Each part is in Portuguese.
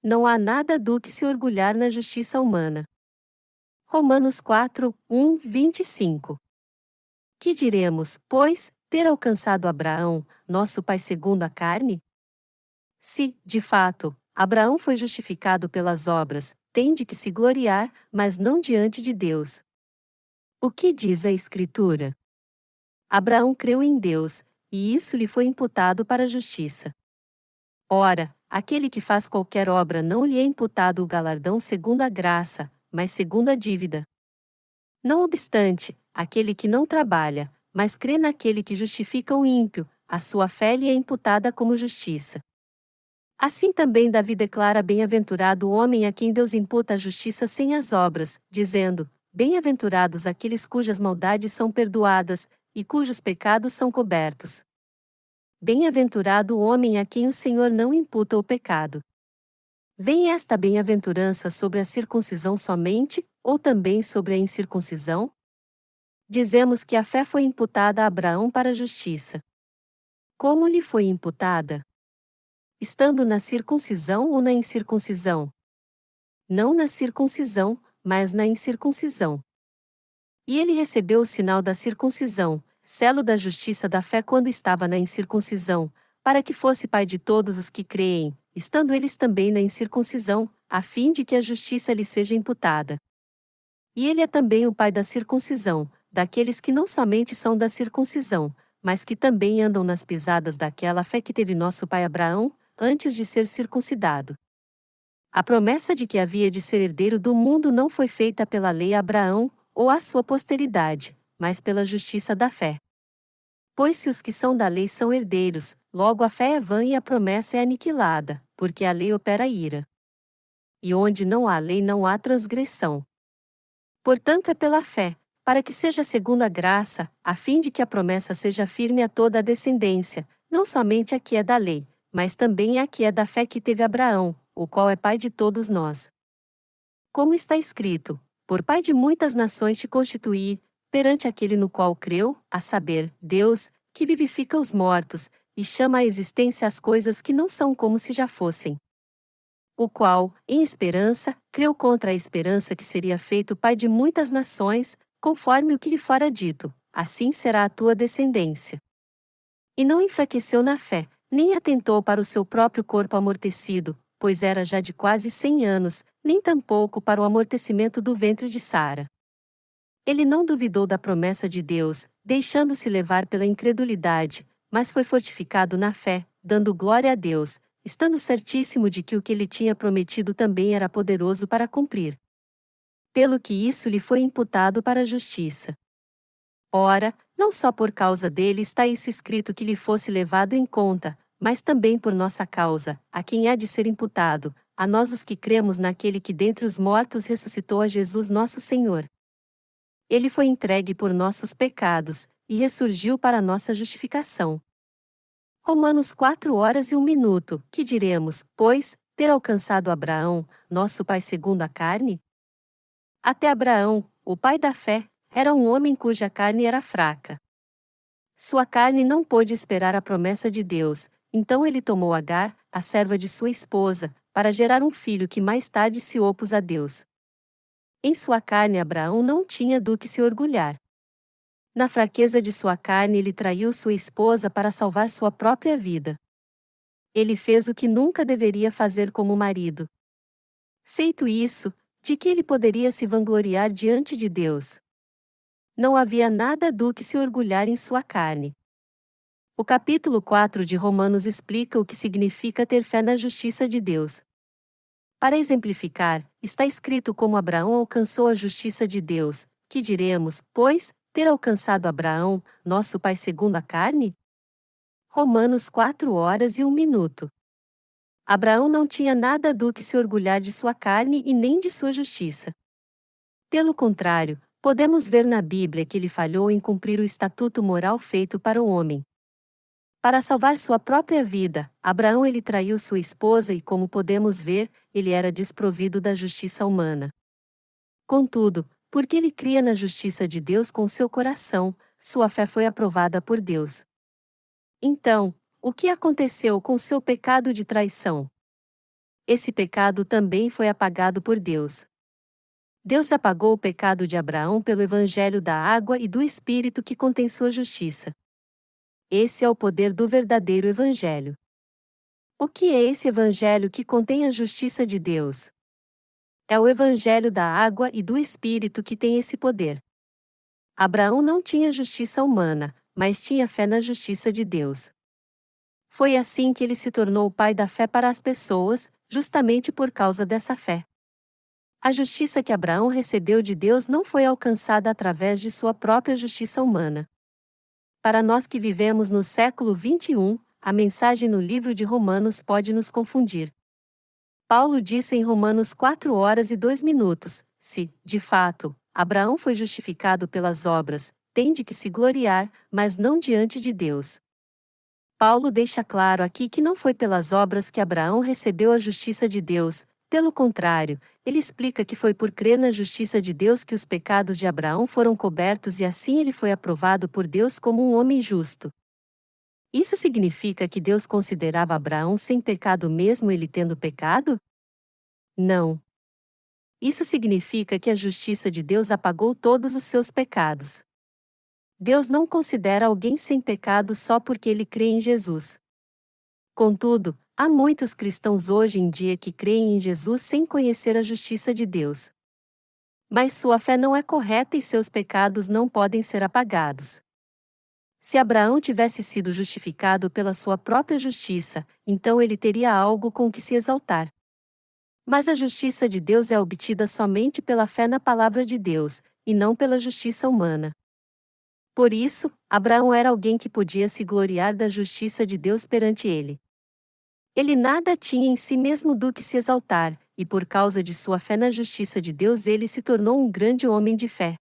Não há nada do que se orgulhar na justiça humana. Romanos 4, 1, 25. Que diremos, pois, ter alcançado Abraão, nosso pai segundo a carne? Se, de fato, Abraão foi justificado pelas obras, tem de que se gloriar, mas não diante de Deus. O que diz a Escritura? Abraão creu em Deus, e isso lhe foi imputado para a justiça. Ora, aquele que faz qualquer obra não lhe é imputado o galardão segundo a graça, mas segundo a dívida. Não obstante, aquele que não trabalha, mas crê naquele que justifica o ímpio, a sua fé lhe é imputada como justiça. Assim também Davi declara bem-aventurado o homem a quem Deus imputa a justiça sem as obras, dizendo: Bem-aventurados aqueles cujas maldades são perdoadas, e cujos pecados são cobertos. Bem-aventurado o homem a quem o Senhor não imputa o pecado. Vem esta bem-aventurança sobre a circuncisão somente, ou também sobre a incircuncisão? Dizemos que a fé foi imputada a Abraão para a justiça. Como lhe foi imputada? Estando na circuncisão ou na incircuncisão? Não na circuncisão, mas na incircuncisão. E ele recebeu o sinal da circuncisão, selo da justiça da fé quando estava na incircuncisão, para que fosse pai de todos os que creem, estando eles também na incircuncisão, a fim de que a justiça lhe seja imputada. E ele é também o pai da circuncisão, daqueles que não somente são da circuncisão, mas que também andam nas pisadas daquela fé que teve nosso pai Abraão, antes de ser circuncidado. A promessa de que havia de ser herdeiro do mundo não foi feita pela lei a Abraão, ou à sua posteridade, mas pela justiça da fé. Pois se os que são da lei são herdeiros, logo a fé é vã e a promessa é aniquilada, porque a lei opera ira. E onde não há lei não há transgressão. Portanto é pela fé, para que seja segundo a graça, a fim de que a promessa seja firme a toda a descendência, não somente a que é da lei, mas também a que é da fé que teve Abraão, o qual é pai de todos nós. Como está escrito: por pai de muitas nações te constituí, perante aquele no qual creu, a saber, Deus, que vivifica os mortos, e chama à existência as coisas que não são como se já fossem. O qual, em esperança, creu contra a esperança que seria feito pai de muitas nações, conforme o que lhe fora dito: assim será a tua descendência. E não enfraqueceu na fé, nem atentou para o seu próprio corpo amortecido, pois era já de quase 100 anos, nem tampouco para o amortecimento do ventre de Sara. Ele não duvidou da promessa de Deus, deixando-se levar pela incredulidade, mas foi fortificado na fé, dando glória a Deus, estando certíssimo de que o que ele tinha prometido também era poderoso para cumprir. Pelo que isso lhe foi imputado para a justiça. Ora, não só por causa dele está isso escrito que lhe fosse levado em conta, mas também por nossa causa, a quem há de ser imputado, a nós os que cremos naquele que dentre os mortos ressuscitou a Jesus nosso Senhor. Ele foi entregue por nossos pecados, e ressurgiu para nossa justificação. Romanos 4 horas e 1 minuto, que diremos, pois, ter alcançado Abraão, nosso pai segundo a carne? Até Abraão, o pai da fé, era um homem cuja carne era fraca. Sua carne não pôde esperar a promessa de Deus, então ele tomou Agar, a serva de sua esposa, para gerar um filho que mais tarde se opôs a Deus. Em sua carne Abraão não tinha do que se orgulhar. Na fraqueza de sua carne ele traiu sua esposa para salvar sua própria vida. Ele fez o que nunca deveria fazer como marido. Feito isso, de que ele poderia se vangloriar diante de Deus? Não havia nada do que se orgulhar em sua carne. O capítulo 4 de Romanos explica o que significa ter fé na justiça de Deus. Para exemplificar, está escrito como Abraão alcançou a justiça de Deus, que diremos, pois, ter alcançado Abraão, nosso pai segundo a carne? Romanos 4 horas e 1 minuto. Abraão não tinha nada do que se orgulhar de sua carne e nem de sua justiça. Pelo contrário, podemos ver na Bíblia que ele falhou em cumprir o estatuto moral feito para o homem. Para salvar sua própria vida, Abraão ele traiu sua esposa e, como podemos ver, ele era desprovido da justiça humana. Contudo, porque ele cria na justiça de Deus com seu coração, sua fé foi aprovada por Deus. Então, o que aconteceu com seu pecado de traição? esse pecado também foi apagado por Deus. Deus apagou o pecado de Abraão pelo evangelho da água e do Espírito que contém sua justiça. Esse é o poder do verdadeiro evangelho. O que é esse evangelho que contém a justiça de Deus? É o evangelho da água e do Espírito que tem esse poder. Abraão não tinha justiça humana, mas tinha fé na justiça de Deus. Foi assim que ele se tornou o pai da fé para as pessoas, justamente por causa dessa fé. A justiça que Abraão recebeu de Deus não foi alcançada através de sua própria justiça humana. Para nós que vivemos no século 21, a mensagem no livro de Romanos pode nos confundir. Paulo disse em Romanos 4 horas e 2 minutos: se, de fato, Abraão foi justificado pelas obras, tem de que se gloriar, mas não diante de Deus. Paulo deixa claro aqui que não foi pelas obras que Abraão recebeu a justiça de Deus. Pelo contrário, ele explica que foi por crer na justiça de Deus que os pecados de Abraão foram cobertos e assim ele foi aprovado por Deus como um homem justo. Isso significa que Deus considerava Abraão sem pecado mesmo ele tendo pecado? Não. Isso significa que a justiça de Deus apagou todos os seus pecados. Deus não considera alguém sem pecado só porque ele crê em Jesus. Contudo, há muitos cristãos hoje em dia que creem em Jesus sem conhecer a justiça de Deus. Mas sua fé não é correta e seus pecados não podem ser apagados. Se Abraão tivesse sido justificado pela sua própria justiça, então ele teria algo com que se exaltar. Mas a justiça de Deus é obtida somente pela fé na palavra de Deus, e não pela justiça humana. Por isso, Abraão era alguém que podia se gloriar da justiça de Deus perante ele. Ele nada tinha em si mesmo do que se exaltar, e por causa de sua fé na justiça de Deus ele se tornou um grande homem de fé.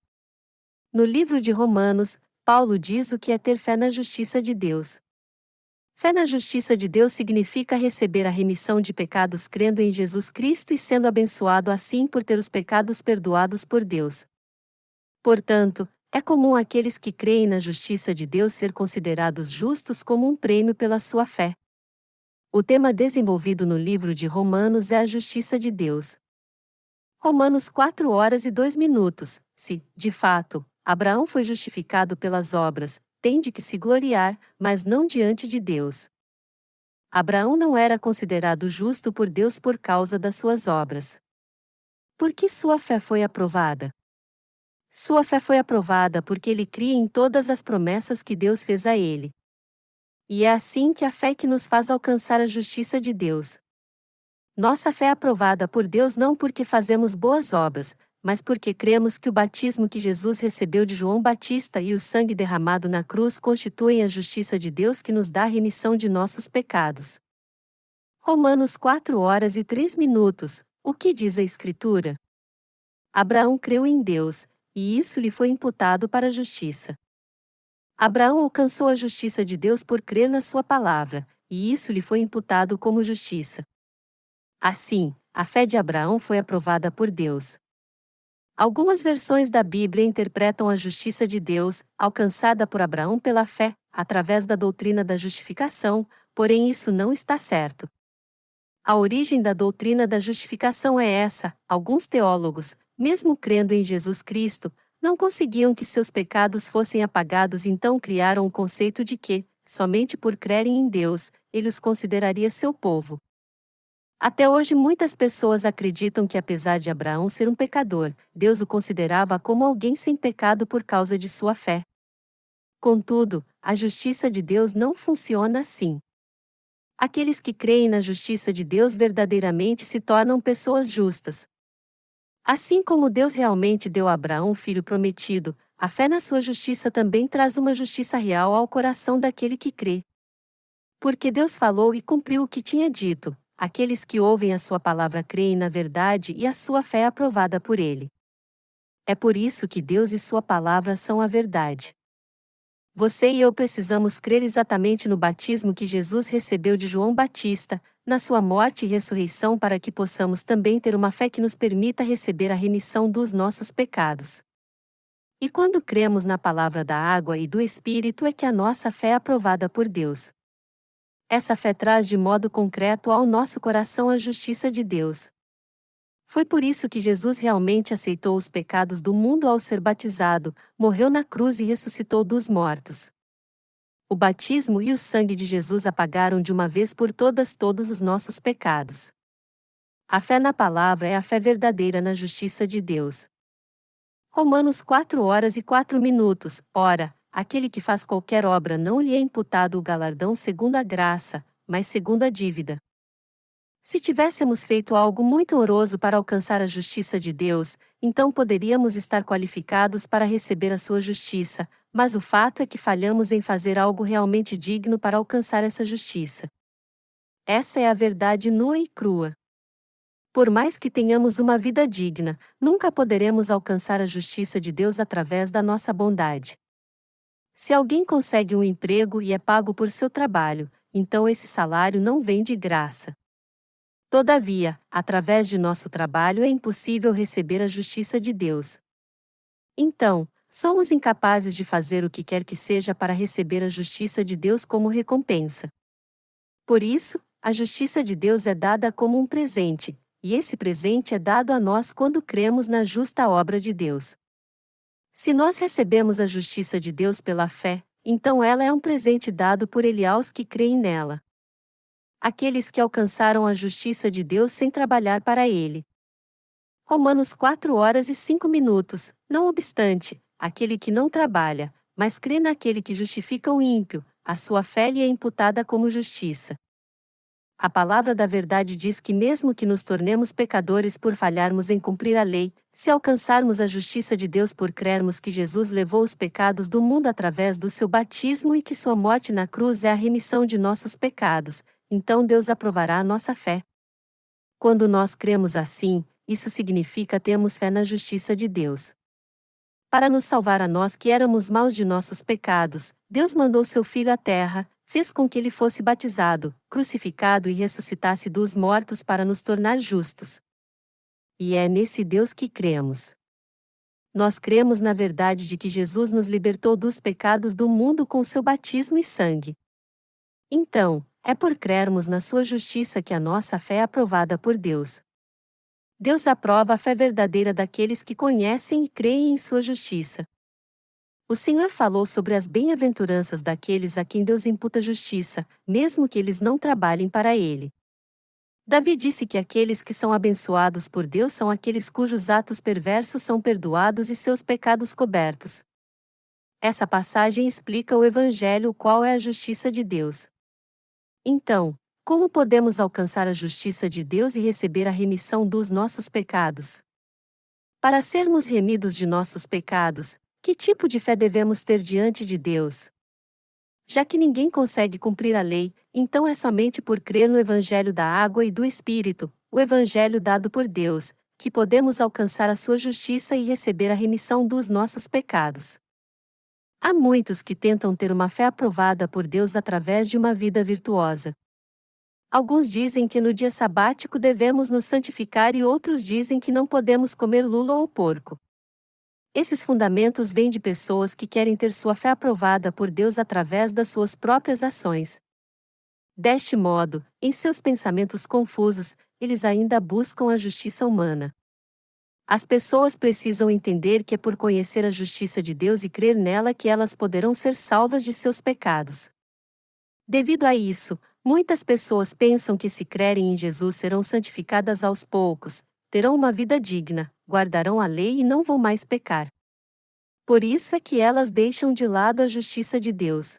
No livro de Romanos, Paulo diz o que é ter fé na justiça de Deus. Fé na justiça de Deus significa receber a remissão de pecados crendo em Jesus Cristo e sendo abençoado assim por ter os pecados perdoados por Deus. Portanto, é comum aqueles que creem na justiça de Deus ser considerados justos como um prêmio pela sua fé. O tema desenvolvido no livro de Romanos é a justiça de Deus. Romanos 4 horas e 2 minutos. Se, de fato, Abraão foi justificado pelas obras, tem de que se gloriar, mas não diante de Deus. Abraão não era considerado justo por Deus por causa das suas obras. Por que sua fé foi aprovada? Sua fé foi aprovada porque ele cria em todas as promessas que Deus fez a ele. E é assim que a fé que nos faz alcançar a justiça de Deus. Nossa fé é aprovada por Deus não porque fazemos boas obras, mas porque cremos que o batismo que Jesus recebeu de João Batista e o sangue derramado na cruz constituem a justiça de Deus que nos dá a remissão de nossos pecados. Romanos 4 horas e 3 minutos. O que diz a Escritura? Abraão creu em Deus, e isso lhe foi imputado para a justiça. Abraão alcançou a justiça de Deus por crer na sua palavra, e isso lhe foi imputado como justiça. Assim, a fé de Abraão foi aprovada por Deus. Algumas versões da Bíblia interpretam a justiça de Deus, alcançada por Abraão pela fé, através da doutrina da justificação, porém isso não está certo. A origem da doutrina da justificação é essa: alguns teólogos, mesmo crendo em Jesus Cristo, não conseguiam que seus pecados fossem apagados, então criaram o conceito de que, somente por crerem em Deus, ele os consideraria seu povo. Até hoje muitas pessoas acreditam que apesar de Abraão ser um pecador, Deus o considerava como alguém sem pecado por causa de sua fé. Contudo, a justiça de Deus não funciona assim. Aqueles que creem na justiça de Deus verdadeiramente se tornam pessoas justas. Assim como Deus realmente deu a Abraão o filho prometido, a fé na sua justiça também traz uma justiça real ao coração daquele que crê. Porque Deus falou e cumpriu o que tinha dito, aqueles que ouvem a sua palavra creem na verdade e a sua fé é aprovada por ele. É por isso que Deus e sua palavra são a verdade. Você e eu precisamos crer exatamente no batismo que Jesus recebeu de João Batista, na sua morte e ressurreição para que possamos também ter uma fé que nos permita receber a remissão dos nossos pecados. E quando cremos na palavra da água e do Espírito é que a nossa fé é aprovada por Deus. Essa fé traz de modo concreto ao nosso coração a justiça de Deus. Foi por isso que Jesus realmente aceitou os pecados do mundo ao ser batizado, morreu na cruz e ressuscitou dos mortos. O batismo e o sangue de Jesus apagaram de uma vez por todas todos os nossos pecados. A fé na palavra é a fé verdadeira na justiça de Deus. Romanos 4 horas e 4 minutos. Ora, aquele que faz qualquer obra não lhe é imputado o galardão segundo a graça, mas segundo a dívida. Se tivéssemos feito algo muito honroso para alcançar a justiça de Deus, então poderíamos estar qualificados para receber a sua justiça, mas o fato é que falhamos em fazer algo realmente digno para alcançar essa justiça. Essa é a verdade nua e crua. Por mais que tenhamos uma vida digna, nunca poderemos alcançar a justiça de Deus através da nossa bondade. Se alguém consegue um emprego e é pago por seu trabalho, então esse salário não vem de graça. Todavia, através de nosso trabalho é impossível receber a justiça de Deus. Então, somos incapazes de fazer o que quer que seja para receber a justiça de Deus como recompensa. Por isso, a justiça de Deus é dada como um presente, e esse presente é dado a nós quando cremos na justa obra de Deus. Se nós recebemos a justiça de Deus pela fé, então ela é um presente dado por Ele aos que creem nela. Aqueles que alcançaram a justiça de Deus sem trabalhar para Ele. Romanos 4 horas e 5 minutos. Não obstante, aquele que não trabalha, mas crê naquele que justifica o ímpio, a sua fé lhe é imputada como justiça. A palavra da verdade diz que mesmo que nos tornemos pecadores por falharmos em cumprir a lei, se alcançarmos a justiça de Deus por crermos que Jesus levou os pecados do mundo através do seu batismo e que sua morte na cruz é a remissão de nossos pecados, então Deus aprovará a nossa fé. Quando nós cremos assim, isso significa termos fé na justiça de Deus. Para nos salvar a nós que éramos maus de nossos pecados, Deus mandou seu Filho à terra, fez com que ele fosse batizado, crucificado e ressuscitasse dos mortos para nos tornar justos. E é nesse Deus que cremos. Nós cremos na verdade de que Jesus nos libertou dos pecados do mundo com seu batismo e sangue. Então, é por crermos na sua justiça que a nossa fé é aprovada por Deus. Deus aprova a fé verdadeira daqueles que conhecem e creem em sua justiça. O Senhor falou sobre as bem-aventuranças daqueles a quem Deus imputa justiça, mesmo que eles não trabalhem para Ele. Davi disse que aqueles que são abençoados por Deus são aqueles cujos atos perversos são perdoados e seus pecados cobertos. Essa passagem explica o Evangelho, qual é a justiça de Deus. Então, como podemos alcançar a justiça de Deus e receber a remissão dos nossos pecados? Para sermos remidos de nossos pecados, que tipo de fé devemos ter diante de Deus? Já que ninguém consegue cumprir a lei, então é somente por crer no Evangelho da água e do Espírito, o Evangelho dado por Deus, que podemos alcançar a sua justiça e receber a remissão dos nossos pecados. Há muitos que tentam ter uma fé aprovada por Deus através de uma vida virtuosa. Alguns dizem que no dia sabático devemos nos santificar e outros dizem que não podemos comer lula ou porco. Esses fundamentos vêm de pessoas que querem ter sua fé aprovada por Deus através das suas próprias ações. Deste modo, em seus pensamentos confusos, eles ainda buscam a justiça humana. As pessoas precisam entender que é por conhecer a justiça de Deus e crer nela que elas poderão ser salvas de seus pecados. Devido a isso, muitas pessoas pensam que se crerem em Jesus serão santificadas aos poucos, terão uma vida digna, guardarão a lei e não vão mais pecar. Por isso é que elas deixam de lado a justiça de Deus.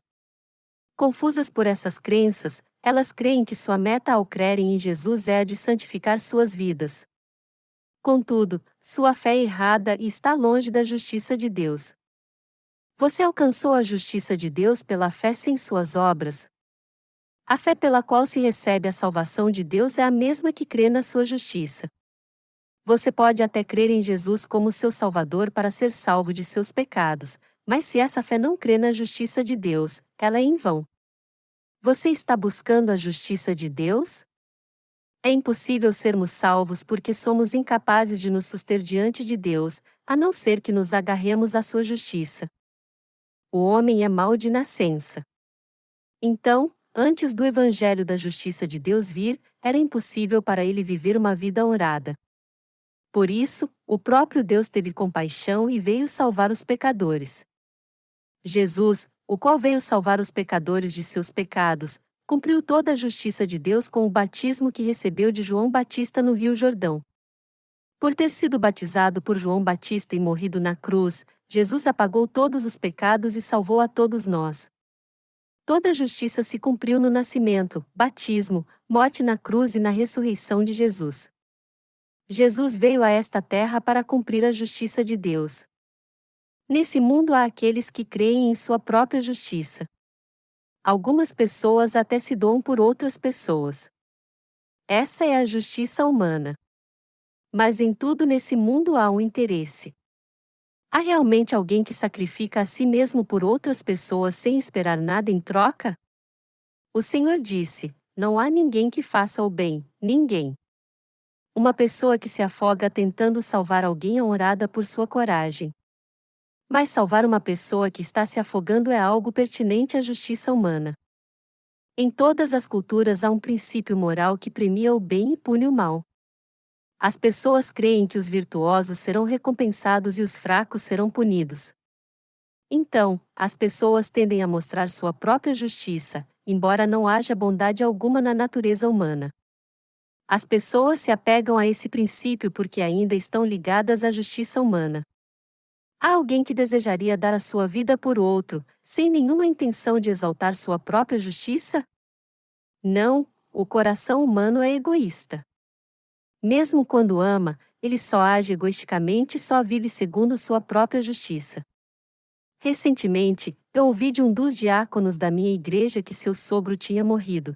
Confusas por essas crenças, elas creem que sua meta ao crerem em Jesus é a de santificar suas vidas. Contudo, sua fé é errada e está longe da justiça de Deus. Você alcançou a justiça de Deus pela fé sem suas obras? A fé pela qual se recebe a salvação de Deus é a mesma que crê na sua justiça. Você pode até crer em Jesus como seu Salvador para ser salvo de seus pecados, mas se essa fé não crê na justiça de Deus, ela é em vão. Você está buscando a justiça de Deus? É impossível sermos salvos porque somos incapazes de nos suster diante de Deus, a não ser que nos agarremos à sua justiça. O homem é mau de nascença. Então, antes do evangelho da justiça de Deus vir, era impossível para ele viver uma vida honrada. Por isso, o próprio Deus teve compaixão e veio salvar os pecadores. Jesus, o qual veio salvar os pecadores de seus pecados, cumpriu toda a justiça de Deus com o batismo que recebeu de João Batista no Rio Jordão. Por ter sido batizado por João Batista e morrido na cruz, Jesus apagou todos os pecados e salvou a todos nós. Toda a justiça se cumpriu no nascimento, batismo, morte na cruz e na ressurreição de Jesus. Jesus veio a esta terra para cumprir a justiça de Deus. Nesse mundo há aqueles que creem em sua própria justiça. Algumas pessoas até se doam por outras pessoas. Essa é a justiça humana. Mas em tudo nesse mundo há um interesse. Há realmente alguém que sacrifica a si mesmo por outras pessoas sem esperar nada em troca? O Senhor disse: não há ninguém que faça o bem, ninguém. Uma pessoa que se afoga tentando salvar alguém é honrada por sua coragem. Mas salvar uma pessoa que está se afogando é algo pertinente à justiça humana. Em todas as culturas há um princípio moral que premia o bem e pune o mal. As pessoas creem que os virtuosos serão recompensados e os fracos serão punidos. Então, as pessoas tendem a mostrar sua própria justiça, embora não haja bondade alguma na natureza humana. As pessoas se apegam a esse princípio porque ainda estão ligadas à justiça humana. Há alguém que desejaria dar a sua vida por outro, sem nenhuma intenção de exaltar sua própria justiça? Não, o coração humano é egoísta. Mesmo quando ama, ele só age egoisticamente e só vive segundo sua própria justiça. Recentemente, eu ouvi de um dos diáconos da minha igreja que seu sogro tinha morrido.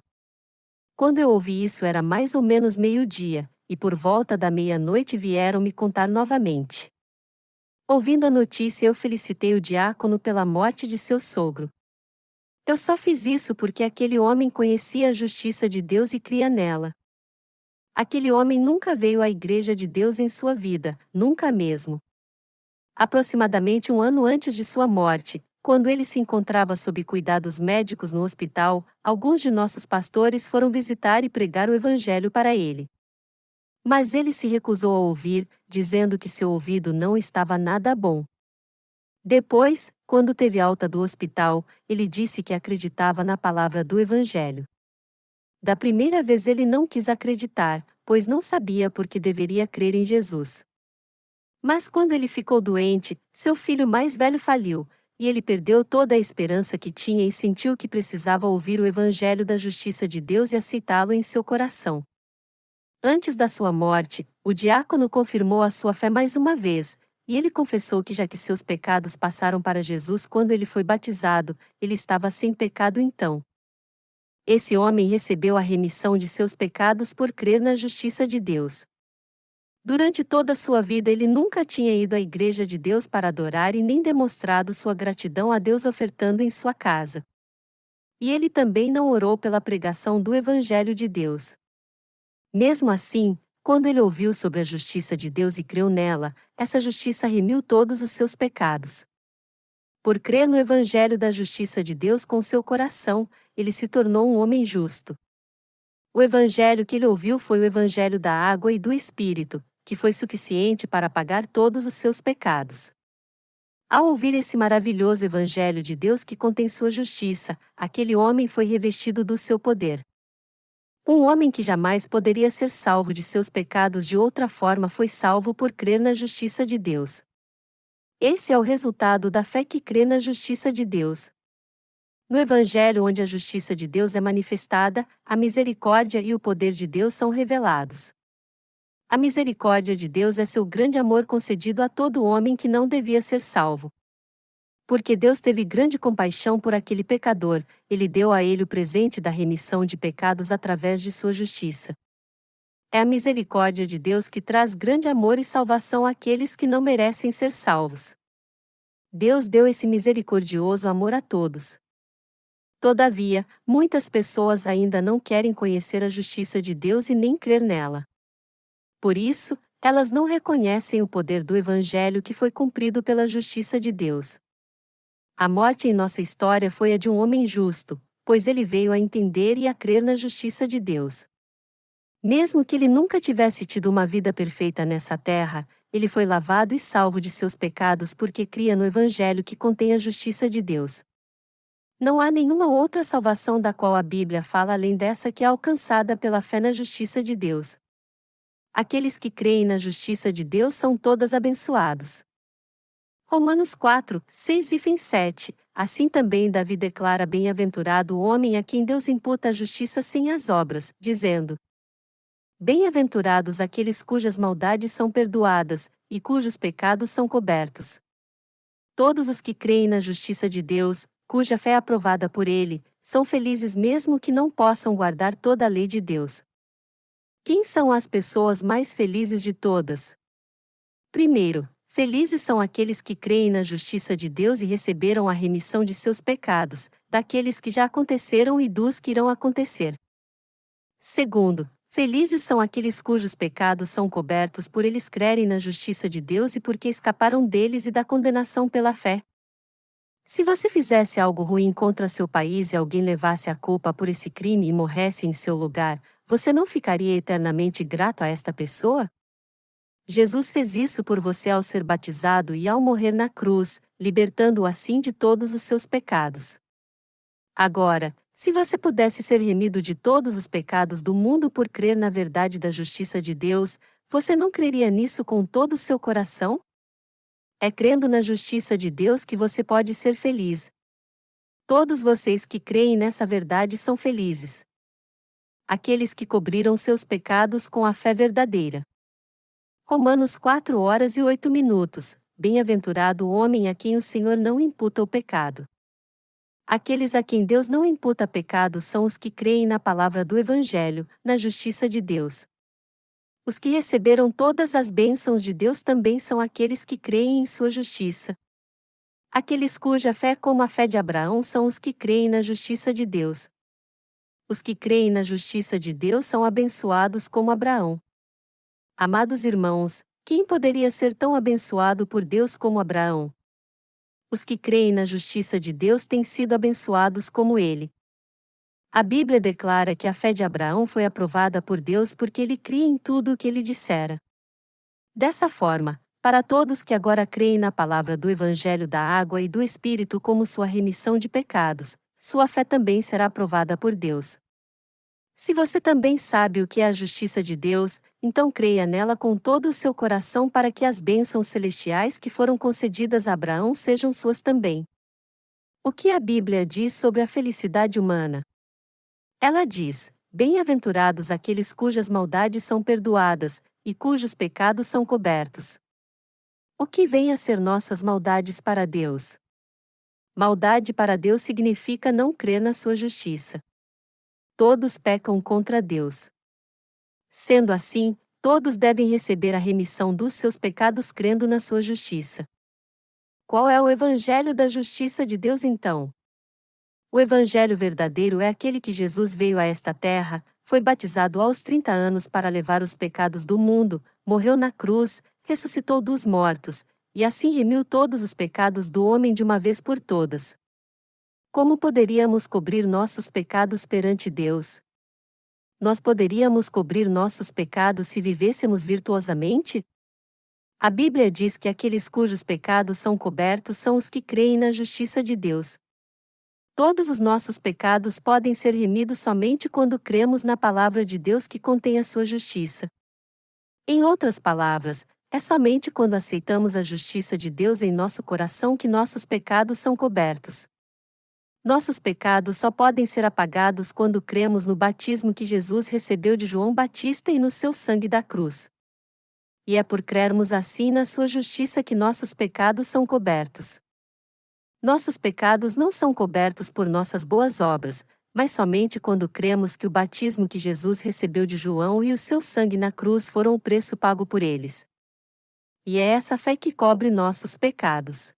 Quando eu ouvi isso era mais ou menos meio-dia, e por volta da meia-noite vieram me contar novamente. Ouvindo a notícia, eu felicitei o diácono pela morte de seu sogro. Eu só fiz isso porque aquele homem conhecia a justiça de Deus e cria nela. Aquele homem nunca veio à Igreja de Deus em sua vida, nunca mesmo. Aproximadamente um ano antes de sua morte, quando ele se encontrava sob cuidados médicos no hospital, alguns de nossos pastores foram visitar e pregar o Evangelho para ele. Mas ele se recusou a ouvir, dizendo que seu ouvido não estava nada bom. Depois, quando teve alta do hospital, ele disse que acreditava na palavra do Evangelho. Da primeira vez ele não quis acreditar, pois não sabia por que deveria crer em Jesus. Mas quando ele ficou doente, seu filho mais velho faliu, e ele perdeu toda a esperança que tinha e sentiu que precisava ouvir o Evangelho da justiça de Deus e aceitá-lo em seu coração. Antes da sua morte, o diácono confirmou a sua fé mais uma vez, e ele confessou que já que seus pecados passaram para Jesus quando ele foi batizado, ele estava sem pecado então. Esse homem recebeu a remissão de seus pecados por crer na justiça de Deus. Durante toda a sua vida ele nunca tinha ido à Igreja de Deus para adorar e nem demonstrado sua gratidão a Deus ofertando em sua casa. E ele também não orou pela pregação do Evangelho de Deus. Mesmo assim, quando ele ouviu sobre a justiça de Deus e creu nela, essa justiça remiu todos os seus pecados. Por crer no Evangelho da justiça de Deus com seu coração, ele se tornou um homem justo. O Evangelho que ele ouviu foi o Evangelho da água e do Espírito, que foi suficiente para apagar todos os seus pecados. Ao ouvir esse maravilhoso Evangelho de Deus que contém sua justiça, aquele homem foi revestido do seu poder. Um homem que jamais poderia ser salvo de seus pecados de outra forma foi salvo por crer na justiça de Deus. Esse é o resultado da fé que crê na justiça de Deus. No Evangelho onde a justiça de Deus é manifestada, a misericórdia e o poder de Deus são revelados. A misericórdia de Deus é seu grande amor concedido a todo homem que não devia ser salvo. Porque Deus teve grande compaixão por aquele pecador, ele deu a ele o presente da remissão de pecados através de sua justiça. É a misericórdia de Deus que traz grande amor e salvação àqueles que não merecem ser salvos. Deus deu esse misericordioso amor a todos. Todavia, muitas pessoas ainda não querem conhecer a justiça de Deus e nem crer nela. Por isso, elas não reconhecem o poder do Evangelho que foi cumprido pela justiça de Deus. A morte em nossa história foi a de um homem justo, pois ele veio a entender e a crer na justiça de Deus. Mesmo que ele nunca tivesse tido uma vida perfeita nessa terra, ele foi lavado e salvo de seus pecados porque cria no Evangelho que contém a justiça de Deus. Não há nenhuma outra salvação da qual a Bíblia fala além dessa que é alcançada pela fé na justiça de Deus. Aqueles que creem na justiça de Deus são todos abençoados. Romanos 4, 6 e 7. Assim também Davi declara bem-aventurado o homem a quem Deus imputa a justiça sem as obras, dizendo: Bem-aventurados aqueles cujas maldades são perdoadas, e cujos pecados são cobertos. Todos os que creem na justiça de Deus, cuja fé é aprovada por Ele, são felizes mesmo que não possam guardar toda a lei de Deus. Quem são as pessoas mais felizes de todas? Primeiro, felizes são aqueles que creem na justiça de Deus e receberam a remissão de seus pecados, daqueles que já aconteceram e dos que irão acontecer. Segundo, felizes são aqueles cujos pecados são cobertos por eles crerem na justiça de Deus e porque escaparam deles e da condenação pela fé. Se você fizesse algo ruim contra seu país e alguém levasse a culpa por esse crime e morresse em seu lugar, você não ficaria eternamente grato a esta pessoa? Jesus fez isso por você ao ser batizado e ao morrer na cruz, libertando-o assim de todos os seus pecados. Agora, se você pudesse ser remido de todos os pecados do mundo por crer na verdade da justiça de Deus, você não creria nisso com todo o seu coração? É crendo na justiça de Deus que você pode ser feliz. Todos vocês que creem nessa verdade são felizes. Aqueles que cobriram seus pecados com a fé verdadeira. Romanos 4 horas e 8 minutos. Bem-aventurado o homem a quem o Senhor não imputa o pecado. Aqueles a quem Deus não imputa pecado são os que creem na palavra do Evangelho, na justiça de Deus. Os que receberam todas as bênçãos de Deus também são aqueles que creem em sua justiça. Aqueles cuja fé é como a fé de Abraão são os que creem na justiça de Deus. Os que creem na justiça de Deus são abençoados como Abraão. Amados irmãos, quem poderia ser tão abençoado por Deus como Abraão? Os que creem na justiça de Deus têm sido abençoados como ele. A Bíblia declara que a fé de Abraão foi aprovada por Deus porque ele cria em tudo o que ele dissera. Dessa forma, para todos que agora creem na palavra do Evangelho da água e do Espírito como sua remissão de pecados, sua fé também será aprovada por Deus. Se você também sabe o que é a justiça de Deus, então creia nela com todo o seu coração para que as bênçãos celestiais que foram concedidas a Abraão sejam suas também. O que a Bíblia diz sobre a felicidade humana? Ela diz: Bem-aventurados aqueles cujas maldades são perdoadas, e cujos pecados são cobertos. O que vem a ser nossas maldades para Deus? Maldade para Deus significa não crer na sua justiça. Todos pecam contra Deus. Sendo assim, todos devem receber a remissão dos seus pecados crendo na sua justiça. Qual é o Evangelho da justiça de Deus então? O Evangelho verdadeiro é aquele que Jesus veio a esta terra, foi batizado aos 30 anos para levar os pecados do mundo, morreu na cruz, ressuscitou dos mortos, e assim remiu todos os pecados do homem de uma vez por todas. Como poderíamos cobrir nossos pecados perante Deus? Nós poderíamos cobrir nossos pecados se vivêssemos virtuosamente? A Bíblia diz que aqueles cujos pecados são cobertos são os que creem na justiça de Deus. Todos os nossos pecados podem ser remidos somente quando cremos na palavra de Deus que contém a sua justiça. Em outras palavras, é somente quando aceitamos a justiça de Deus em nosso coração que nossos pecados são cobertos. Nossos pecados só podem ser apagados quando cremos no batismo que Jesus recebeu de João Batista e no seu sangue da cruz. E é por crermos assim na sua justiça que nossos pecados são cobertos. Nossos pecados não são cobertos por nossas boas obras, mas somente quando cremos que o batismo que Jesus recebeu de João e o seu sangue na cruz foram o preço pago por eles. E é essa fé que cobre nossos pecados.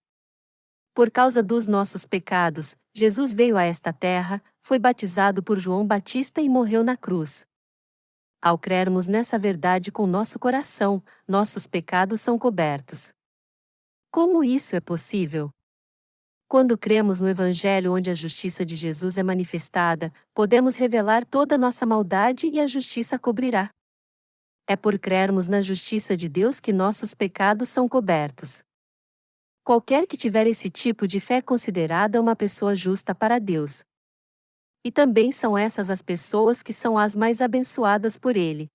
Por causa dos nossos pecados, Jesus veio a esta terra, foi batizado por João Batista e morreu na cruz. Ao crermos nessa verdade com nosso coração, nossos pecados são cobertos. Como isso é possível? Quando cremos no Evangelho onde a justiça de Jesus é manifestada, podemos revelar toda nossa maldade e a justiça cobrirá. É por crermos na justiça de Deus que nossos pecados são cobertos. Qualquer que tiver esse tipo de fé é considerada uma pessoa justa para Deus. E também são essas as pessoas que são as mais abençoadas por Ele.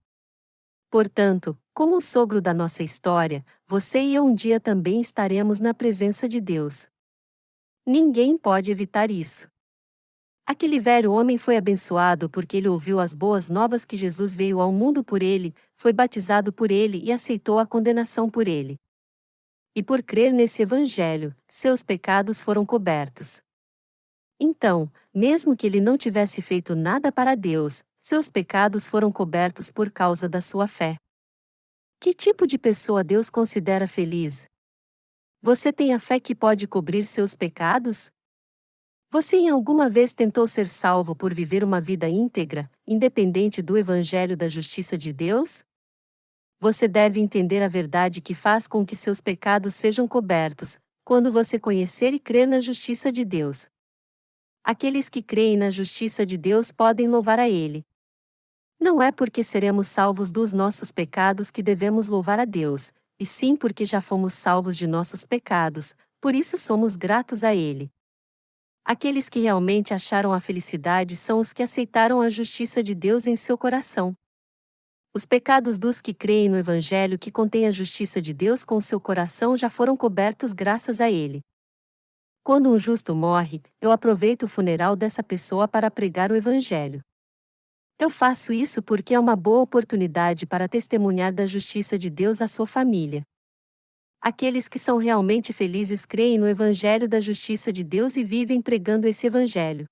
Portanto, como o sogro da nossa história, você e eu um dia também estaremos na presença de Deus. Ninguém pode evitar isso. Aquele velho homem foi abençoado porque ele ouviu as boas novas que Jesus veio ao mundo por ele, foi batizado por ele e aceitou a condenação por ele. E por crer nesse evangelho, seus pecados foram cobertos. Então, mesmo que ele não tivesse feito nada para Deus, seus pecados foram cobertos por causa da sua fé. Que tipo de pessoa Deus considera feliz? Você tem a fé que pode cobrir seus pecados? Você em alguma vez tentou ser salvo por viver uma vida íntegra, independente do evangelho da justiça de Deus? Você deve entender a verdade que faz com que seus pecados sejam cobertos, quando você conhecer e crer na justiça de Deus. Aqueles que creem na justiça de Deus podem louvar a Ele. Não é porque seremos salvos dos nossos pecados que devemos louvar a Deus, e sim porque já fomos salvos de nossos pecados, por isso somos gratos a Ele. Aqueles que realmente acharam a felicidade são os que aceitaram a justiça de Deus em seu coração. Os pecados dos que creem no Evangelho que contém a justiça de Deus com seu coração já foram cobertos graças a Ele. Quando um justo morre, eu aproveito o funeral dessa pessoa para pregar o Evangelho. Eu faço isso porque é uma boa oportunidade para testemunhar da justiça de Deus à sua família. Aqueles que são realmente felizes creem no Evangelho da justiça de Deus e vivem pregando esse Evangelho.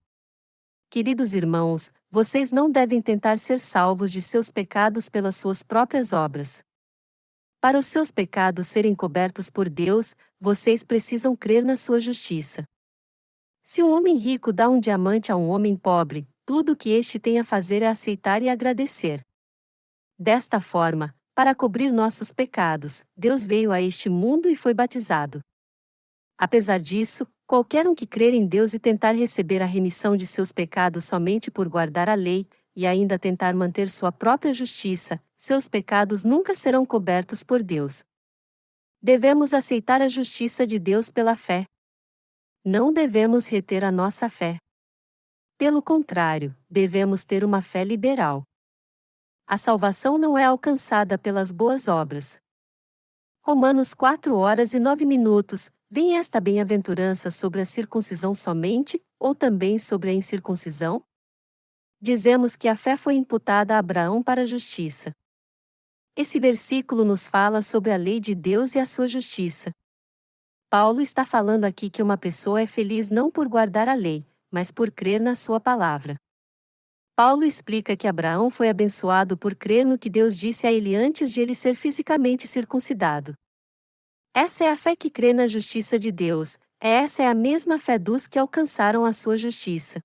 Queridos irmãos, vocês não devem tentar ser salvos de seus pecados pelas suas próprias obras. Para os seus pecados serem cobertos por Deus, vocês precisam crer na sua justiça. Se um homem rico dá um diamante a um homem pobre, tudo o que este tem a fazer é aceitar e agradecer. Desta forma, para cobrir nossos pecados, Deus veio a este mundo e foi batizado. Apesar disso, qualquer um que crer em Deus e tentar receber a remissão de seus pecados somente por guardar a lei, e ainda tentar manter sua própria justiça, seus pecados nunca serão cobertos por Deus. Devemos aceitar a justiça de Deus pela fé. Não devemos reter a nossa fé. Pelo contrário, devemos ter uma fé liberal. A salvação não é alcançada pelas boas obras. Romanos 4h09. Vem esta bem-aventurança sobre a circuncisão somente, ou também sobre a incircuncisão? Dizemos que a fé foi imputada a Abraão para a justiça. Esse versículo nos fala sobre a lei de Deus e a sua justiça. Paulo está falando aqui que uma pessoa é feliz não por guardar a lei, mas por crer na sua palavra. Paulo explica que Abraão foi abençoado por crer no que Deus disse a ele antes de ele ser fisicamente circuncidado. Essa é a fé que crê na justiça de Deus, essa é a mesma fé dos que alcançaram a sua justiça.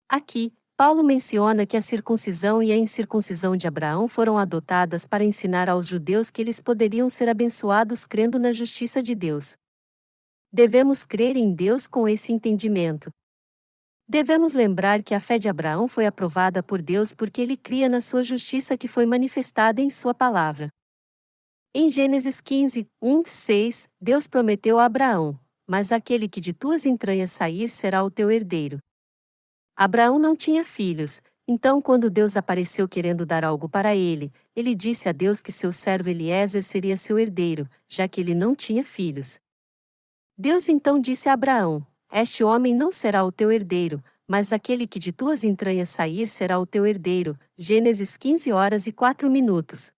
Aqui, Paulo menciona que a circuncisão e a incircuncisão de Abraão foram adotadas para ensinar aos judeus que eles poderiam ser abençoados crendo na justiça de Deus. Devemos crer em Deus com esse entendimento. Devemos lembrar que a fé de Abraão foi aprovada por Deus porque ele cria na sua justiça que foi manifestada em sua palavra. Em Gênesis 15:6, Deus prometeu a Abraão: "Mas aquele que de tuas entranhas sair será o teu herdeiro." Abraão não tinha filhos, então quando Deus apareceu querendo dar algo para ele, ele disse a Deus que seu servo Eliezer seria seu herdeiro, já que ele não tinha filhos. Deus então disse a Abraão: "Este homem não será o teu herdeiro, mas aquele que de tuas entranhas sair será o teu herdeiro." Gênesis 15h04.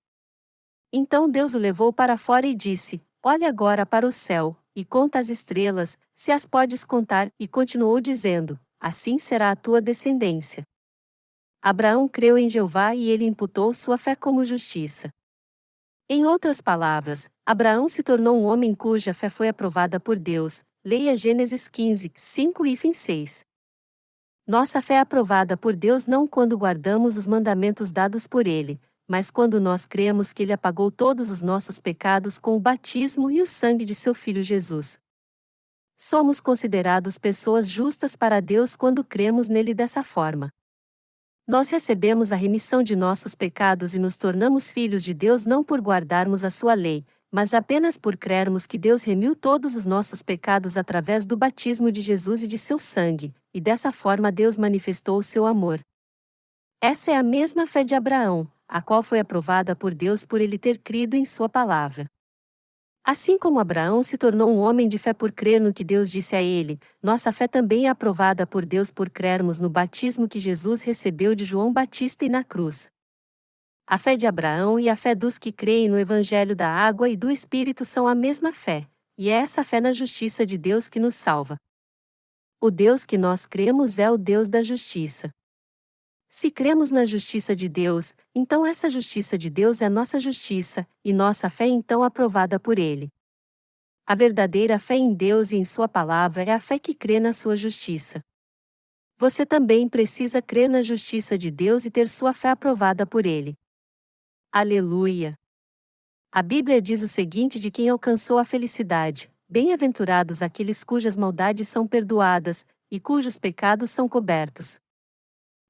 Então Deus o levou para fora e disse: "Olha agora para o céu, e conta as estrelas, se as podes contar." E continuou dizendo: "Assim será a tua descendência." Abraão creu em Jeová e ele imputou sua fé como justiça. Em outras palavras, Abraão se tornou um homem cuja fé foi aprovada por Deus. Leia Gênesis 15:5-6. Nossa fé é aprovada por Deus não quando guardamos os mandamentos dados por Ele, mas quando nós cremos que Ele apagou todos os nossos pecados com o batismo e o sangue de seu Filho Jesus. Somos considerados pessoas justas para Deus quando cremos nele dessa forma. Nós recebemos a remissão de nossos pecados e nos tornamos filhos de Deus não por guardarmos a sua lei, mas apenas por crermos que Deus remiu todos os nossos pecados através do batismo de Jesus e de seu sangue, e dessa forma Deus manifestou o seu amor. Essa é a mesma fé de Abraão, a qual foi aprovada por Deus por ele ter crido em sua palavra. Assim como Abraão se tornou um homem de fé por crer no que Deus disse a ele, nossa fé também é aprovada por Deus por crermos no batismo que Jesus recebeu de João Batista e na cruz. A fé de Abraão e a fé dos que creem no Evangelho da água e do Espírito são a mesma fé, e é essa fé na justiça de Deus que nos salva. O Deus que nós cremos é o Deus da justiça. Se cremos na justiça de Deus, então essa justiça de Deus é nossa justiça, e nossa fé é então aprovada por Ele. A verdadeira fé em Deus e em Sua palavra é a fé que crê na sua justiça. Você também precisa crer na justiça de Deus e ter sua fé aprovada por Ele. Aleluia! A Bíblia diz o seguinte de quem alcançou a felicidade: bem-aventurados aqueles cujas maldades são perdoadas, e cujos pecados são cobertos.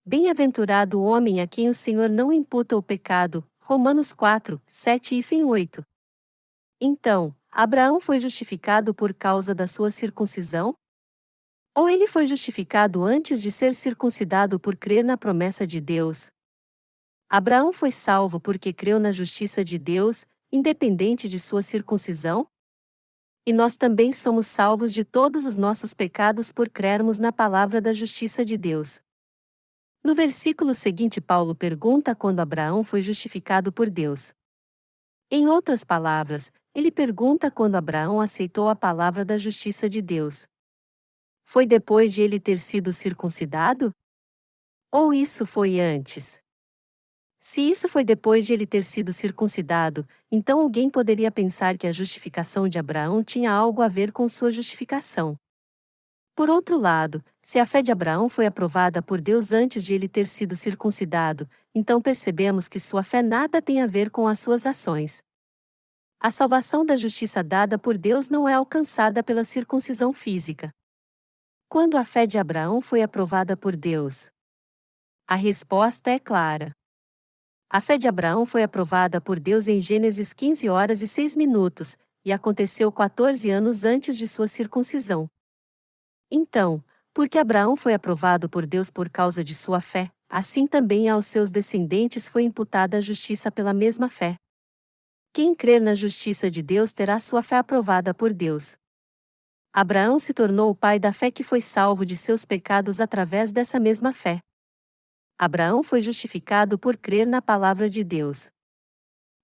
Bem-aventurado o homem a quem o Senhor não imputa o pecado. Romanos 4, 7 e 8. Então, Abraão foi justificado por causa da sua circuncisão? Ou ele foi justificado antes de ser circuncidado por crer na promessa de Deus? Abraão foi salvo porque creu na justiça de Deus, independente de sua circuncisão? E nós também somos salvos de todos os nossos pecados por crermos na palavra da justiça de Deus. No versículo seguinte, Paulo pergunta quando Abraão foi justificado por Deus. Em outras palavras, ele pergunta quando Abraão aceitou a palavra da justiça de Deus. Foi depois de ele ter sido circuncidado? Ou isso foi antes? Se isso foi depois de ele ter sido circuncidado, então alguém poderia pensar que a justificação de Abraão tinha algo a ver com sua justificação. Por outro lado, se a fé de Abraão foi aprovada por Deus antes de ele ter sido circuncidado, então percebemos que sua fé nada tem a ver com as suas ações. A salvação da justiça dada por Deus não é alcançada pela circuncisão física. Quando a fé de Abraão foi aprovada por Deus? A resposta é clara. A fé de Abraão foi aprovada por Deus em Gênesis 15 horas e 6 minutos, e aconteceu 14 anos antes de sua circuncisão. Então, porque Abraão foi aprovado por Deus por causa de sua fé, assim também aos seus descendentes foi imputada a justiça pela mesma fé. Quem crer na justiça de Deus terá sua fé aprovada por Deus. Abraão se tornou o pai da fé que foi salvo de seus pecados através dessa mesma fé. Abraão foi justificado por crer na palavra de Deus.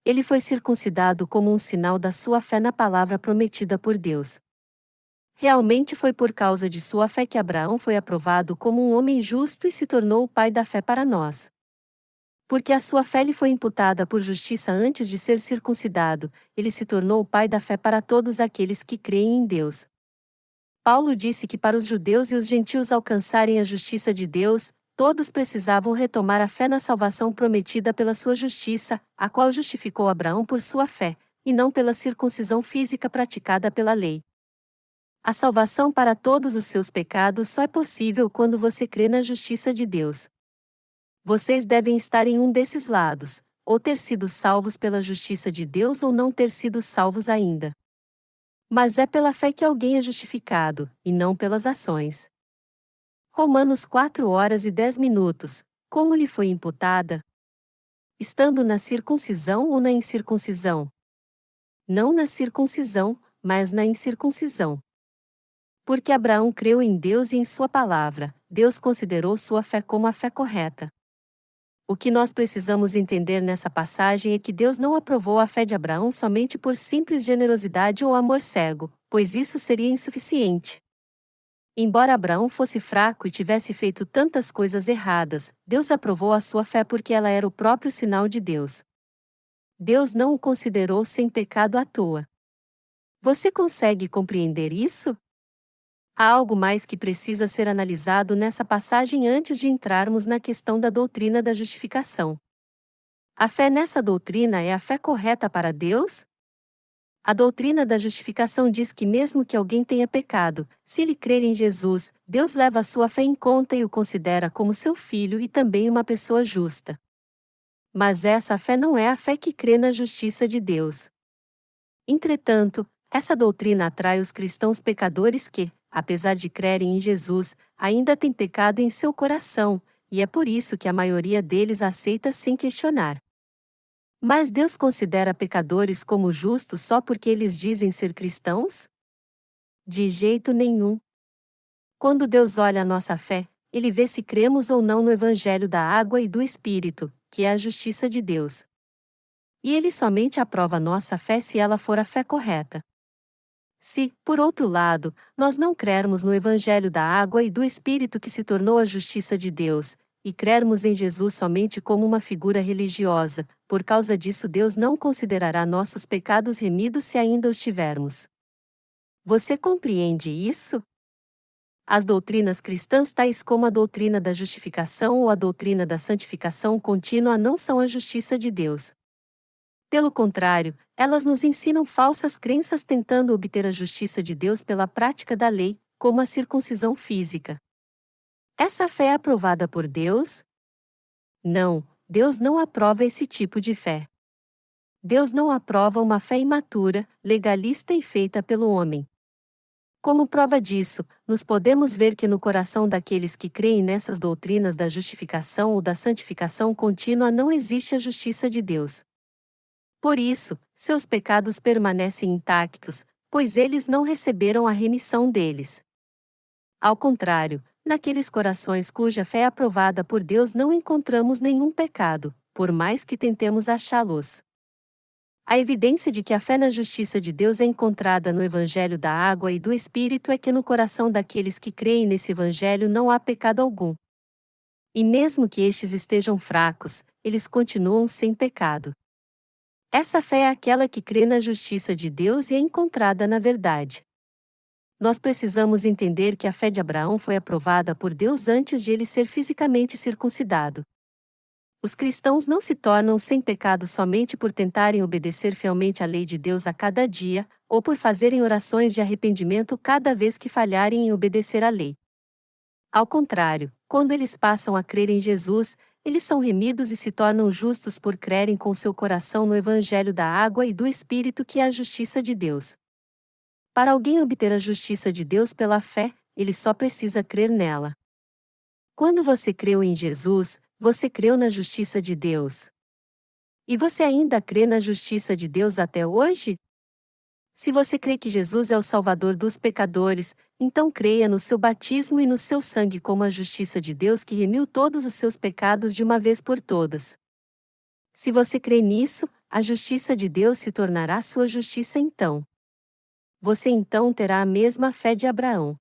Ele foi circuncidado como um sinal da sua fé na palavra prometida por Deus. Realmente foi por causa de sua fé que Abraão foi aprovado como um homem justo e se tornou o pai da fé para nós. Porque a sua fé lhe foi imputada por justiça antes de ser circuncidado, ele se tornou o pai da fé para todos aqueles que creem em Deus. Paulo disse que para os judeus e os gentios alcançarem a justiça de Deus, todos precisavam retomar a fé na salvação prometida pela sua justiça, a qual justificou Abraão por sua fé, e não pela circuncisão física praticada pela lei. A salvação para todos os seus pecados só é possível quando você crê na justiça de Deus. Vocês devem estar em um desses lados, ou ter sido salvos pela justiça de Deus ou não ter sido salvos ainda. Mas é pela fé que alguém é justificado, e não pelas ações. Romanos 4 horas e 10 minutos. Como lhe foi imputada? Estando na circuncisão ou na incircuncisão? Não na circuncisão, mas na incircuncisão. Porque Abraão creu em Deus e em sua palavra, Deus considerou sua fé como a fé correta. O que nós precisamos entender nessa passagem é que Deus não aprovou a fé de Abraão somente por simples generosidade ou amor cego, pois isso seria insuficiente. Embora Abraão fosse fraco e tivesse feito tantas coisas erradas, Deus aprovou a sua fé porque ela era o próprio sinal de Deus. Deus não o considerou sem pecado à toa. Você consegue compreender isso? Há algo mais que precisa ser analisado nessa passagem antes de entrarmos na questão da doutrina da justificação. A fé nessa doutrina é a fé correta para Deus? A doutrina da justificação diz que mesmo que alguém tenha pecado, se ele crer em Jesus, Deus leva a sua fé em conta e o considera como seu filho e também uma pessoa justa. Mas essa fé não é a fé que crê na justiça de Deus. Entretanto, essa doutrina atrai os cristãos pecadores que, apesar de crerem em Jesus, ainda têm pecado em seu coração, e é por isso que a maioria deles aceita sem questionar. Mas Deus considera pecadores como justos só porque eles dizem ser cristãos? De jeito nenhum. Quando Deus olha a nossa fé, Ele vê se cremos ou não no Evangelho da água e do Espírito, que é a justiça de Deus. E Ele somente aprova nossa fé se ela for a fé correta. Se, por outro lado, nós não crermos no Evangelho da água e do Espírito que se tornou a justiça de Deus, e crermos em Jesus somente como uma figura religiosa, por causa disso Deus não considerará nossos pecados remidos se ainda os tivermos. Você compreende isso? As doutrinas cristãs tais como a doutrina da justificação ou a doutrina da santificação contínua não são a justiça de Deus. Pelo contrário, elas nos ensinam falsas crenças tentando obter a justiça de Deus pela prática da lei, como a circuncisão física. Essa fé é aprovada por Deus? Não, Deus não aprova esse tipo de fé. Deus não aprova uma fé imatura, legalista e feita pelo homem. Como prova disso, nos podemos ver que no coração daqueles que creem nessas doutrinas da justificação ou da santificação contínua não existe a justiça de Deus. Por isso, seus pecados permanecem intactos, pois eles não receberam a remissão deles. Ao contrário, naqueles corações cuja fé é aprovada por Deus não encontramos nenhum pecado, por mais que tentemos achá-los. A evidência de que a fé na justiça de Deus é encontrada no Evangelho da água e do Espírito é que no coração daqueles que creem nesse Evangelho não há pecado algum. E mesmo que estes estejam fracos, eles continuam sem pecado. Essa fé é aquela que crê na justiça de Deus e é encontrada na verdade. Nós precisamos entender que a fé de Abraão foi aprovada por Deus antes de ele ser fisicamente circuncidado. Os cristãos não se tornam sem pecado somente por tentarem obedecer fielmente à lei de Deus a cada dia, ou por fazerem orações de arrependimento cada vez que falharem em obedecer à lei. Ao contrário, quando eles passam a crer em Jesus, eles são remidos e se tornam justos por crerem com seu coração no Evangelho da água e do Espírito que é a justiça de Deus. Para alguém obter a justiça de Deus pela fé, ele só precisa crer nela. Quando você creu em Jesus, você creu na justiça de Deus. E você ainda crê na justiça de Deus até hoje? Se você crê que Jesus é o Salvador dos pecadores, então creia no seu batismo e no seu sangue como a justiça de Deus que remiu todos os seus pecados de uma vez por todas. Se você crê nisso, a justiça de Deus se tornará sua justiça então. Você então terá a mesma fé de Abraão.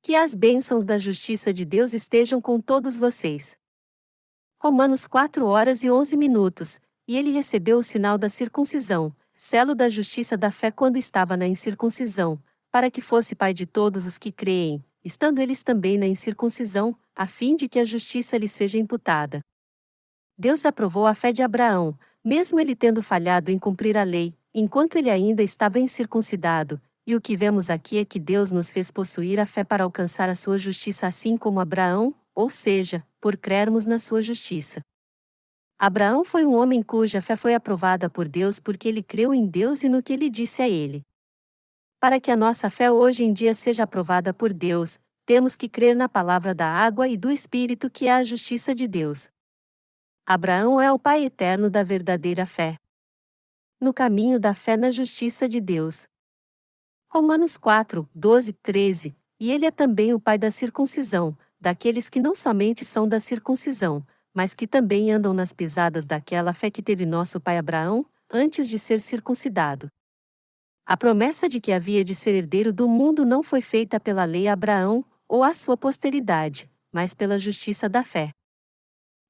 Que as bênçãos da justiça de Deus estejam com todos vocês. Romanos 4h11, e ele recebeu o sinal da circuncisão, selo da justiça da fé quando estava na incircuncisão, para que fosse pai de todos os que creem, estando eles também na incircuncisão, a fim de que a justiça lhe seja imputada. Deus aprovou a fé de Abraão, mesmo ele tendo falhado em cumprir a lei, enquanto ele ainda estava incircuncidado, e o que vemos aqui é que Deus nos fez possuir a fé para alcançar a sua justiça assim como Abraão, ou seja, por crermos na sua justiça. Abraão foi um homem cuja fé foi aprovada por Deus porque ele creu em Deus e no que ele disse a ele. Para que a nossa fé hoje em dia seja aprovada por Deus, temos que crer na palavra da água e do Espírito que é a justiça de Deus. Abraão é o pai eterno da verdadeira fé. No caminho da fé na justiça de Deus. Romanos 4:12-13, e ele é também o pai da circuncisão, daqueles que não somente são da circuncisão, mas que também andam nas pisadas daquela fé que teve nosso pai Abraão, antes de ser circuncidado. A promessa de que havia de ser herdeiro do mundo não foi feita pela lei a Abraão, ou à sua posteridade, mas pela justiça da fé.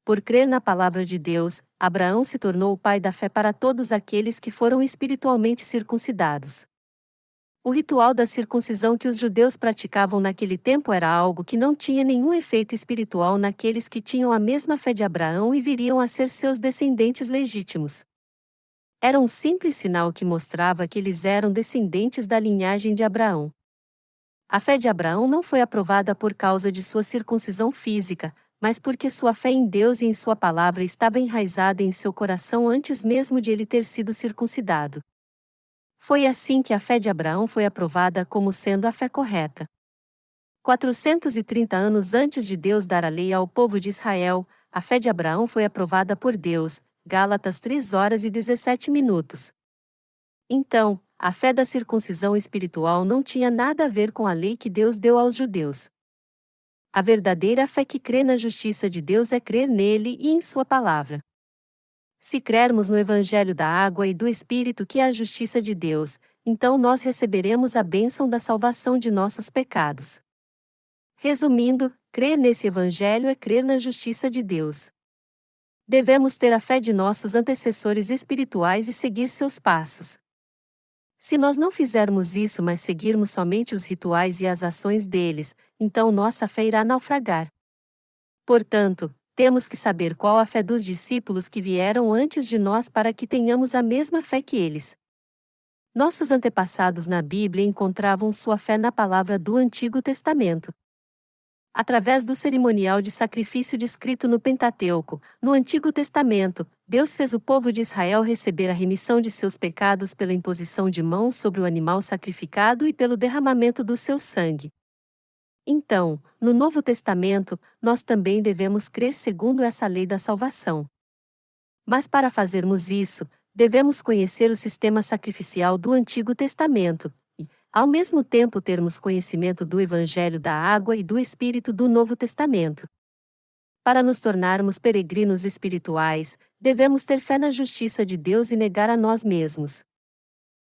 Por crer na palavra de Deus, Abraão se tornou o pai da fé para todos aqueles que foram espiritualmente circuncidados. O ritual da circuncisão que os judeus praticavam naquele tempo era algo que não tinha nenhum efeito espiritual naqueles que tinham a mesma fé de Abraão e viriam a ser seus descendentes legítimos. Era um simples sinal que mostrava que eles eram descendentes da linhagem de Abraão. A fé de Abraão não foi aprovada por causa de sua circuncisão física, mas porque sua fé em Deus e em sua palavra estava enraizada em seu coração antes mesmo de ele ter sido circuncidado. Foi assim que a fé de Abraão foi aprovada como sendo a fé correta. 430 anos antes de Deus dar a lei ao povo de Israel, a fé de Abraão foi aprovada por Deus. Gálatas 3 horas e 17 minutos. Então, a fé da circuncisão espiritual não tinha nada a ver com a lei que Deus deu aos judeus. A verdadeira fé que crê na justiça de Deus é crer nele e em sua palavra. Se crermos no Evangelho da água e do Espírito, que é a justiça de Deus, então nós receberemos a bênção da salvação de nossos pecados. Resumindo, crer nesse Evangelho é crer na justiça de Deus. Devemos ter a fé de nossos antecessores espirituais e seguir seus passos. Se nós não fizermos isso, mas seguirmos somente os rituais e as ações deles, então nossa fé irá naufragar. Portanto, temos que saber qual a fé dos discípulos que vieram antes de nós para que tenhamos a mesma fé que eles. Nossos antepassados na Bíblia encontravam sua fé na palavra do Antigo Testamento. Através do cerimonial de sacrifício descrito no Pentateuco, no Antigo Testamento, Deus fez o povo de Israel receber a remissão de seus pecados pela imposição de mãos sobre o animal sacrificado e pelo derramamento do seu sangue. Então, no Novo Testamento, nós também devemos crer segundo essa lei da salvação. Mas para fazermos isso, devemos conhecer o sistema sacrificial do Antigo Testamento, ao mesmo tempo termos conhecimento do Evangelho da água e do Espírito do Novo Testamento. Para nos tornarmos peregrinos espirituais, devemos ter fé na justiça de Deus e negar a nós mesmos.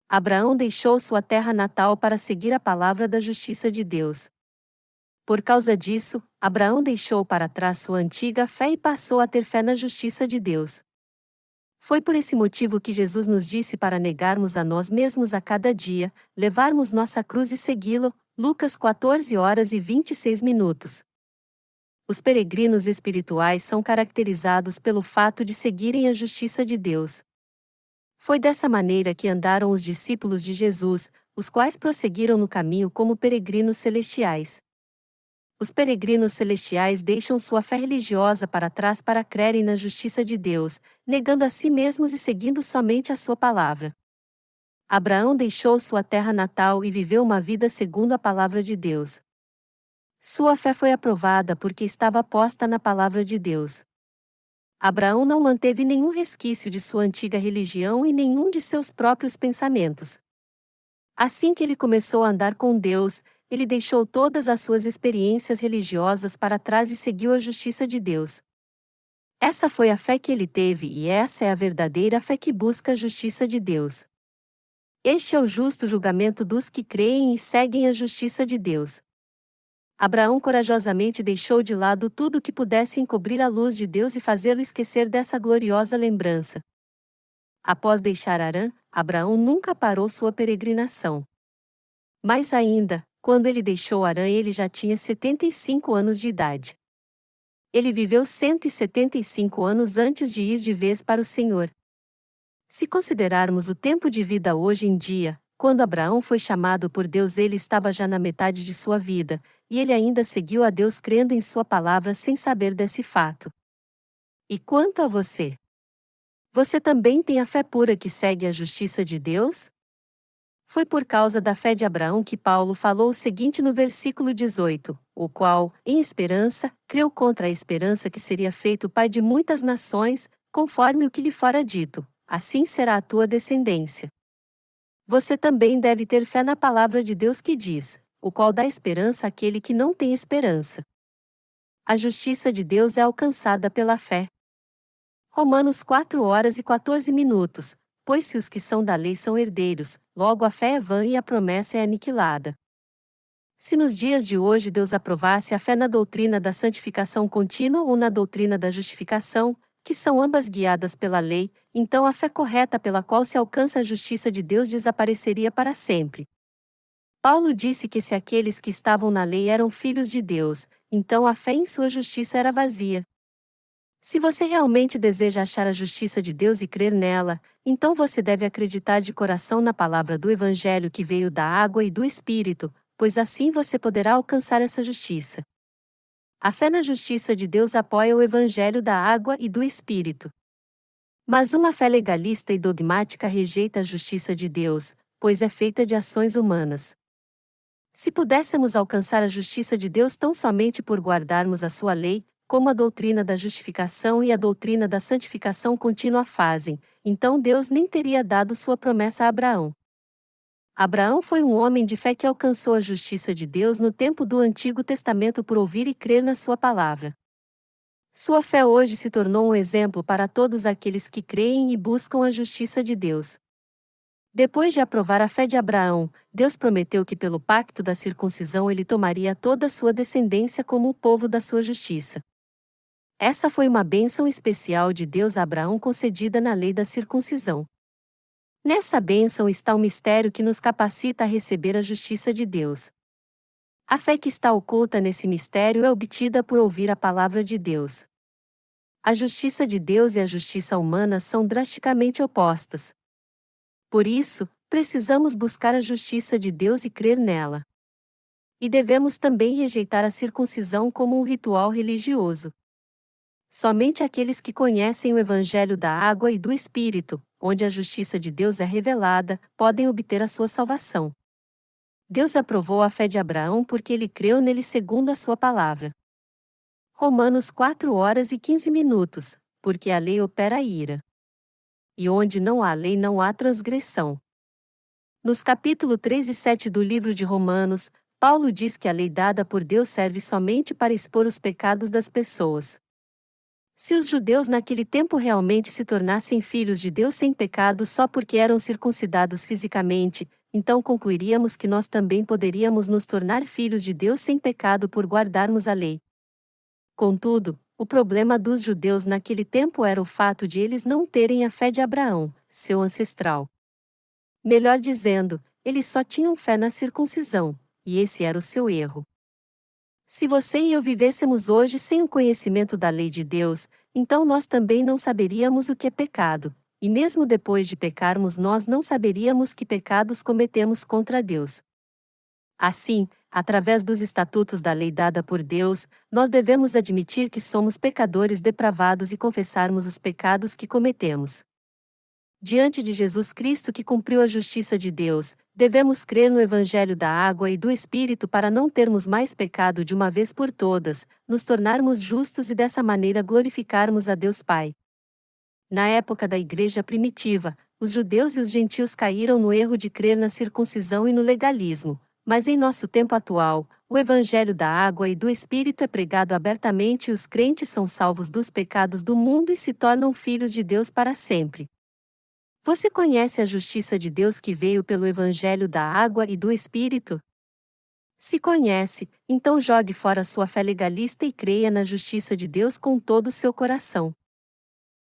Abraão deixou sua terra natal para seguir a palavra da justiça de Deus. Por causa disso, Abraão deixou para trás sua antiga fé e passou a ter fé na justiça de Deus. Foi por esse motivo que Jesus nos disse para negarmos a nós mesmos a cada dia, levarmos nossa cruz e segui-lo, Lucas 14 horas e 26 minutos. Os peregrinos espirituais são caracterizados pelo fato de seguirem a justiça de Deus. Foi dessa maneira que andaram os discípulos de Jesus, os quais prosseguiram no caminho como peregrinos celestiais. Os peregrinos celestiais deixam sua fé religiosa para trás para crerem na justiça de Deus, negando a si mesmos e seguindo somente a sua palavra. Abraão deixou sua terra natal e viveu uma vida segundo a palavra de Deus. Sua fé foi aprovada porque estava posta na palavra de Deus. Abraão não manteve nenhum resquício de sua antiga religião e nenhum de seus próprios pensamentos. Assim que ele começou a andar com Deus, ele deixou todas as suas experiências religiosas para trás e seguiu a justiça de Deus. Essa foi a fé que ele teve e essa é a verdadeira fé que busca a justiça de Deus. Este é o justo julgamento dos que creem e seguem a justiça de Deus. Abraão corajosamente deixou de lado tudo que pudesse encobrir a luz de Deus e fazê-lo esquecer dessa gloriosa lembrança. Após deixar Harã, Abraão nunca parou sua peregrinação. Mais ainda, quando ele deixou Harã, ele já tinha 75 anos de idade. Ele viveu 175 anos antes de ir de vez para o Senhor. Se considerarmos o tempo de vida hoje em dia, quando Abraão foi chamado por Deus, ele estava já na metade de sua vida, e ele ainda seguiu a Deus crendo em sua palavra sem saber desse fato. E quanto a você? Você também tem a fé pura que segue a justiça de Deus? Foi por causa da fé de Abraão que Paulo falou o seguinte no versículo 18, o qual, em esperança, creu contra a esperança que seria feito pai de muitas nações, conforme o que lhe fora dito, assim será a tua descendência. Você também deve ter fé na palavra de Deus que diz, o qual dá esperança àquele que não tem esperança. A justiça de Deus é alcançada pela fé. Romanos 4 horas e 14 minutos. Pois se os que são da lei são herdeiros, logo a fé é vã e a promessa é aniquilada. Se nos dias de hoje Deus aprovasse a fé na doutrina da santificação contínua ou na doutrina da justificação, que são ambas guiadas pela lei, então a fé correta pela qual se alcança a justiça de Deus desapareceria para sempre. Paulo disse que se aqueles que estavam na lei eram filhos de Deus, então a fé em sua justiça era vazia. Se você realmente deseja achar a justiça de Deus e crer nela, então você deve acreditar de coração na palavra do Evangelho que veio da água e do Espírito, pois assim você poderá alcançar essa justiça. A fé na justiça de Deus apoia o Evangelho da água e do Espírito. Mas uma fé legalista e dogmática rejeita a justiça de Deus, pois é feita de ações humanas. Se pudéssemos alcançar a justiça de Deus tão somente por guardarmos a sua lei, como a doutrina da justificação e a doutrina da santificação contínua fazem, então Deus nem teria dado sua promessa a Abraão. Abraão foi um homem de fé que alcançou a justiça de Deus no tempo do Antigo Testamento por ouvir e crer na sua palavra. Sua fé hoje se tornou um exemplo para todos aqueles que creem e buscam a justiça de Deus. Depois de aprovar a fé de Abraão, Deus prometeu que pelo pacto da circuncisão ele tomaria toda a sua descendência como o povo da sua justiça. Essa foi uma bênção especial de Deus a Abraão concedida na lei da circuncisão. Nessa bênção está o mistério que nos capacita a receber a justiça de Deus. A fé que está oculta nesse mistério é obtida por ouvir a palavra de Deus. A justiça de Deus e a justiça humana são drasticamente opostas. Por isso, precisamos buscar a justiça de Deus e crer nela. E devemos também rejeitar a circuncisão como um ritual religioso. Somente aqueles que conhecem o Evangelho da água e do Espírito, onde a justiça de Deus é revelada, podem obter a sua salvação. Deus aprovou a fé de Abraão porque ele creu nele segundo a sua palavra. Romanos 4 horas e 15 minutos, porque a lei opera a ira. E onde não há lei não há transgressão. Nos capítulos 3 e 7 do livro de Romanos, Paulo diz que a lei dada por Deus serve somente para expor os pecados das pessoas. Se os judeus naquele tempo realmente se tornassem filhos de Deus sem pecado só porque eram circuncidados fisicamente, então concluiríamos que nós também poderíamos nos tornar filhos de Deus sem pecado por guardarmos a lei. Contudo, o problema dos judeus naquele tempo era o fato de eles não terem a fé de Abraão, seu ancestral. Melhor dizendo, eles só tinham fé na circuncisão, e esse era o seu erro. Se você e eu vivêssemos hoje sem o conhecimento da lei de Deus, então nós também não saberíamos o que é pecado, e mesmo depois de pecarmos nós não saberíamos que pecados cometemos contra Deus. Assim, através dos estatutos da lei dada por Deus, nós devemos admitir que somos pecadores depravados e confessarmos os pecados que cometemos. Diante de Jesus Cristo que cumpriu a justiça de Deus, devemos crer no Evangelho da água e do Espírito para não termos mais pecado de uma vez por todas, nos tornarmos justos e dessa maneira glorificarmos a Deus Pai. Na época da Igreja primitiva, os judeus e os gentios caíram no erro de crer na circuncisão e no legalismo, mas em nosso tempo atual, o Evangelho da água e do Espírito é pregado abertamente e os crentes são salvos dos pecados do mundo e se tornam filhos de Deus para sempre. Você conhece a justiça de Deus que veio pelo Evangelho da água e do Espírito? Se conhece, então jogue fora sua fé legalista e creia na justiça de Deus com todo o seu coração.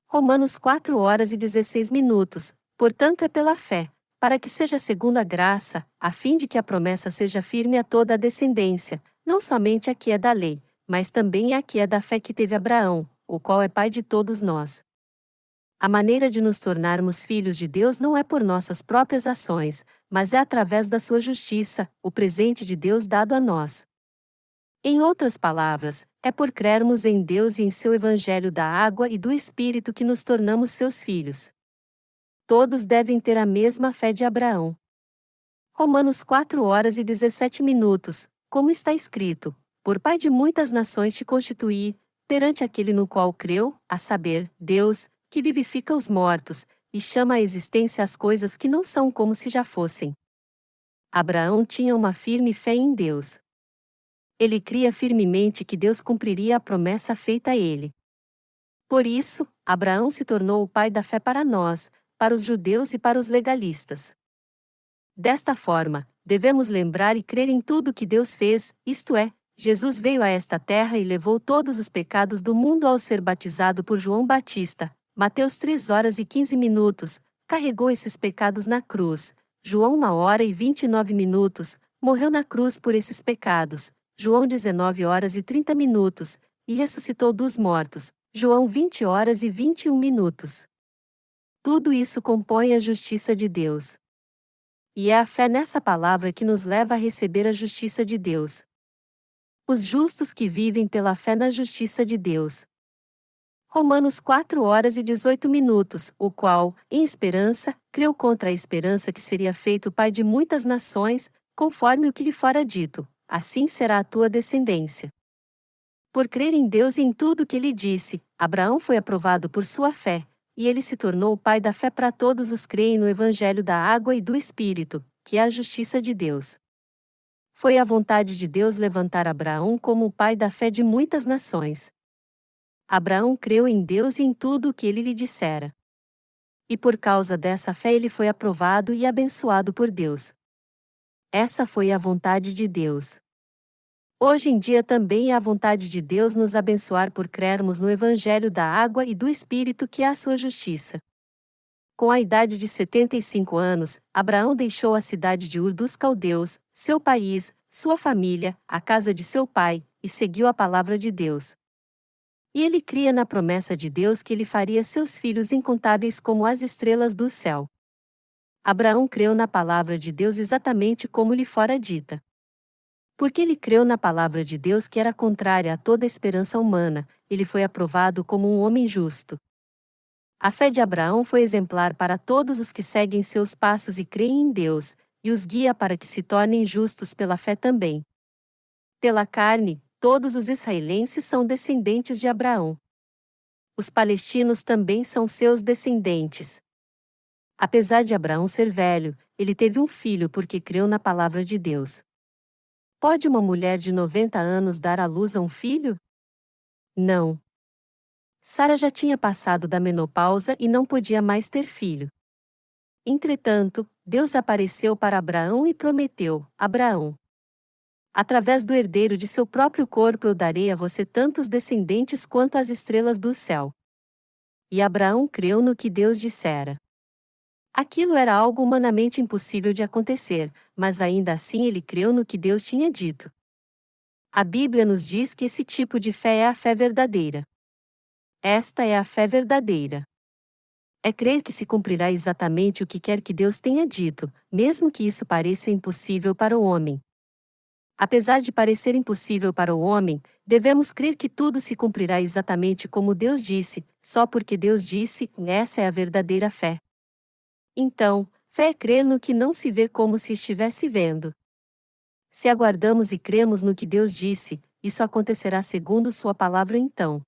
Romanos 4 horas e 16 minutos, portanto é pela fé, para que seja segundo a graça, a fim de que a promessa seja firme a toda a descendência, não somente a que é da lei, mas também a que é da fé que teve Abraão, o qual é pai de todos nós. A maneira de nos tornarmos filhos de Deus não é por nossas próprias ações, mas é através da sua justiça, o presente de Deus dado a nós. Em outras palavras, é por crermos em Deus e em seu Evangelho da água e do Espírito que nos tornamos seus filhos. Todos devem ter a mesma fé de Abraão. Romanos 4 horas e 17 minutos, como está escrito: por pai de muitas nações te constituí, perante aquele no qual creu, a saber, Deus, que vivifica os mortos, e chama à existência as coisas que não são como se já fossem. Abraão tinha uma firme fé em Deus. Ele cria firmemente que Deus cumpriria a promessa feita a ele. Por isso, Abraão se tornou o pai da fé para nós, para os judeus e para os legalistas. Desta forma, devemos lembrar e crer em tudo que Deus fez, isto é, Jesus veio a esta terra e levou todos os pecados do mundo ao ser batizado por João Batista, Mateus 3 horas e 15 minutos, carregou esses pecados na cruz, João 1 hora e 29 minutos, morreu na cruz por esses pecados, João 19 horas e 30 minutos, e ressuscitou dos mortos, João 20h21. Tudo isso compõe a justiça de Deus. E é a fé nessa palavra que nos leva a receber a justiça de Deus. Os justos que vivem pela fé na justiça de Deus. Romanos 4h18, o qual, em esperança, creu contra a esperança que seria feito pai de muitas nações, conforme o que lhe fora dito, assim será a tua descendência. Por crer em Deus e em tudo o que ele disse, Abraão foi aprovado por sua fé, e ele se tornou o pai da fé para todos os que creem no Evangelho da água e do Espírito, que é a justiça de Deus. Foi a vontade de Deus levantar Abraão como o pai da fé de muitas nações. Abraão creu em Deus e em tudo o que ele lhe dissera. E por causa dessa fé ele foi aprovado e abençoado por Deus. Essa foi a vontade de Deus. Hoje em dia também é a vontade de Deus nos abençoar por crermos no Evangelho da água e do Espírito, que é a sua justiça. Com a idade de 75 anos, Abraão deixou a cidade de Ur dos Caldeus, seu país, sua família, a casa de seu pai, e seguiu a palavra de Deus. E ele cria na promessa de Deus que ele faria seus filhos incontáveis como as estrelas do céu. Abraão creu na palavra de Deus exatamente como lhe fora dita. Porque ele creu na palavra de Deus que era contrária a toda esperança humana, ele foi aprovado como um homem justo. A fé de Abraão foi exemplar para todos os que seguem seus passos e creem em Deus, e os guia para que se tornem justos pela fé também. Pela carne, todos os israelenses são descendentes de Abraão. Os palestinos também são seus descendentes. Apesar de Abraão ser velho, ele teve um filho porque creu na palavra de Deus. Pode uma mulher de 90 anos dar à luz a um filho? Não. Sara já tinha passado da menopausa e não podia mais ter filho. Entretanto, Deus apareceu para Abraão e prometeu: Abraão, através do herdeiro de seu próprio corpo eu darei a você tantos descendentes quanto as estrelas do céu. E Abraão creu no que Deus dissera. Aquilo era algo humanamente impossível de acontecer, mas ainda assim ele creu no que Deus tinha dito. A Bíblia nos diz que esse tipo de fé é a fé verdadeira. Esta é a fé verdadeira. É crer que se cumprirá exatamente o que quer que Deus tenha dito, mesmo que isso pareça impossível para o homem. Apesar de parecer impossível para o homem, devemos crer que tudo se cumprirá exatamente como Deus disse, só porque Deus disse, essa é a verdadeira fé. Então, fé é crer no que não se vê como se estivesse vendo. Se aguardamos e cremos no que Deus disse, isso acontecerá segundo sua palavra então.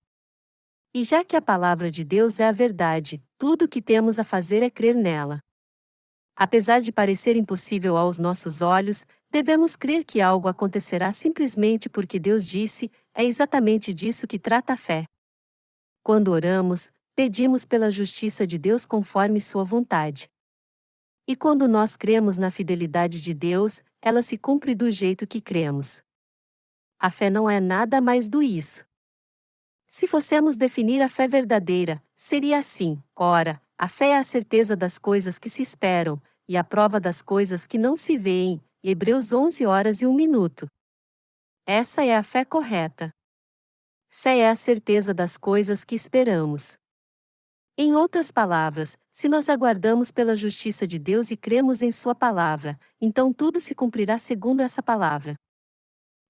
E já que a palavra de Deus é a verdade, tudo o que temos a fazer é crer nela. Apesar de parecer impossível aos nossos olhos, devemos crer que algo acontecerá simplesmente porque Deus disse, é exatamente disso que trata a fé. Quando oramos, pedimos pela justiça de Deus conforme sua vontade. E quando nós cremos na fidelidade de Deus, ela se cumpre do jeito que cremos. A fé não é nada mais do isso. Se fossemos definir a fé verdadeira, seria assim: ora, a fé é a certeza das coisas que se esperam, e a prova das coisas que não se veem. Hebreus 11h01. Essa é a fé correta. Fé é a certeza das coisas que esperamos. Em outras palavras, se nós aguardamos pela justiça de Deus e cremos em sua palavra, então tudo se cumprirá segundo essa palavra.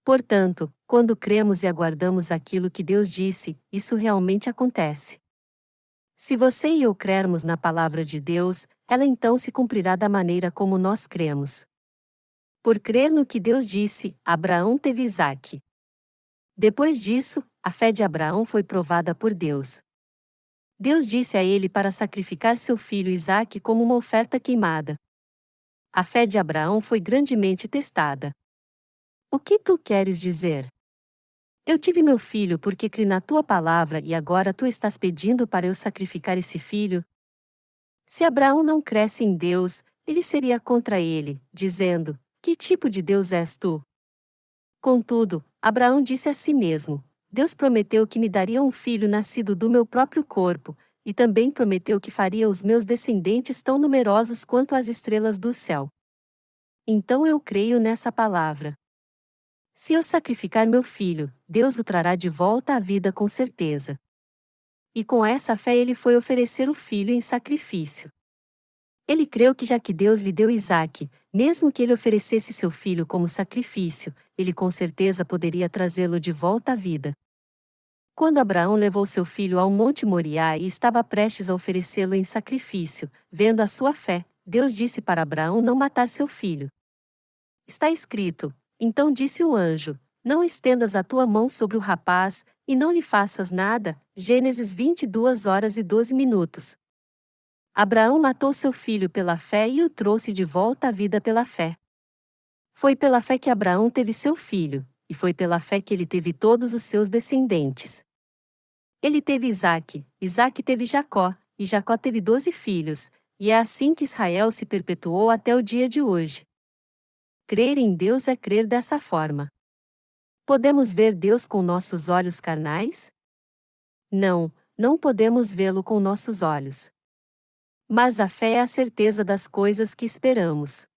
Portanto, quando cremos e aguardamos aquilo que Deus disse, isso realmente acontece. Se você e eu crermos na palavra de Deus, ela então se cumprirá da maneira como nós cremos. Por crer no que Deus disse, Abraão teve Isaque. Depois disso, a fé de Abraão foi provada por Deus. Deus disse a ele para sacrificar seu filho Isaque como uma oferta queimada. A fé de Abraão foi grandemente testada. O que tu queres dizer? Eu tive meu filho porque criei na tua palavra e agora tu estás pedindo para eu sacrificar esse filho? Se Abraão não cresce em Deus, ele seria contra ele, dizendo: Que tipo de Deus és tu? Contudo, Abraão disse a si mesmo: Deus prometeu que me daria um filho nascido do meu próprio corpo, e também prometeu que faria os meus descendentes tão numerosos quanto as estrelas do céu. Então eu creio nessa palavra. Se eu sacrificar meu filho, Deus o trará de volta à vida com certeza. E com essa fé ele foi oferecer o filho em sacrifício. Ele creu que já que Deus lhe deu Isaque, mesmo que ele oferecesse seu filho como sacrifício, ele com certeza poderia trazê-lo de volta à vida. Quando Abraão levou seu filho ao Monte Moriá e estava prestes a oferecê-lo em sacrifício, vendo a sua fé, Deus disse para Abraão não matar seu filho. Está escrito: então disse o anjo: não estendas a tua mão sobre o rapaz, e não lhe faças nada. Gênesis 22h12. Abraão matou seu filho pela fé e o trouxe de volta à vida pela fé. Foi pela fé que Abraão teve seu filho, e foi pela fé que ele teve todos os seus descendentes. Ele teve Isaque, Isaque teve Jacó, e Jacó teve 12 filhos, e é assim que Israel se perpetuou até o dia de hoje. Crer em Deus é crer dessa forma. Podemos ver Deus com nossos olhos carnais? Não, não podemos vê-lo com nossos olhos. Mas a fé é a certeza das coisas que esperamos.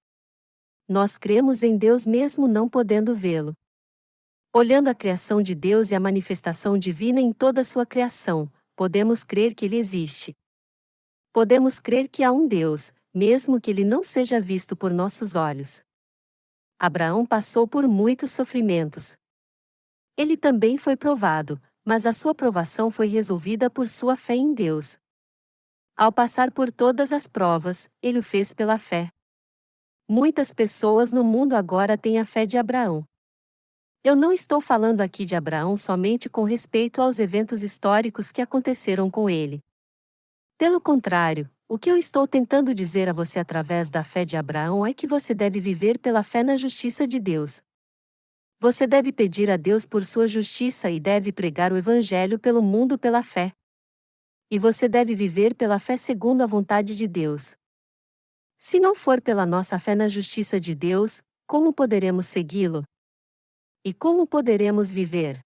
Nós cremos em Deus mesmo não podendo vê-lo. Olhando a criação de Deus e a manifestação divina em toda a sua criação, podemos crer que Ele existe. Podemos crer que há um Deus, mesmo que Ele não seja visto por nossos olhos. Abraão passou por muitos sofrimentos. Ele também foi provado, mas a sua provação foi resolvida por sua fé em Deus. Ao passar por todas as provas, ele o fez pela fé. Muitas pessoas no mundo agora têm a fé de Abraão. Eu não estou falando aqui de Abraão somente com respeito aos eventos históricos que aconteceram com ele. Pelo contrário, o que eu estou tentando dizer a você através da fé de Abraão é que você deve viver pela fé na justiça de Deus. Você deve pedir a Deus por sua justiça e deve pregar o Evangelho pelo mundo pela fé. E você deve viver pela fé segundo a vontade de Deus. Se não for pela nossa fé na justiça de Deus, como poderemos segui-lo? E como poderemos viver?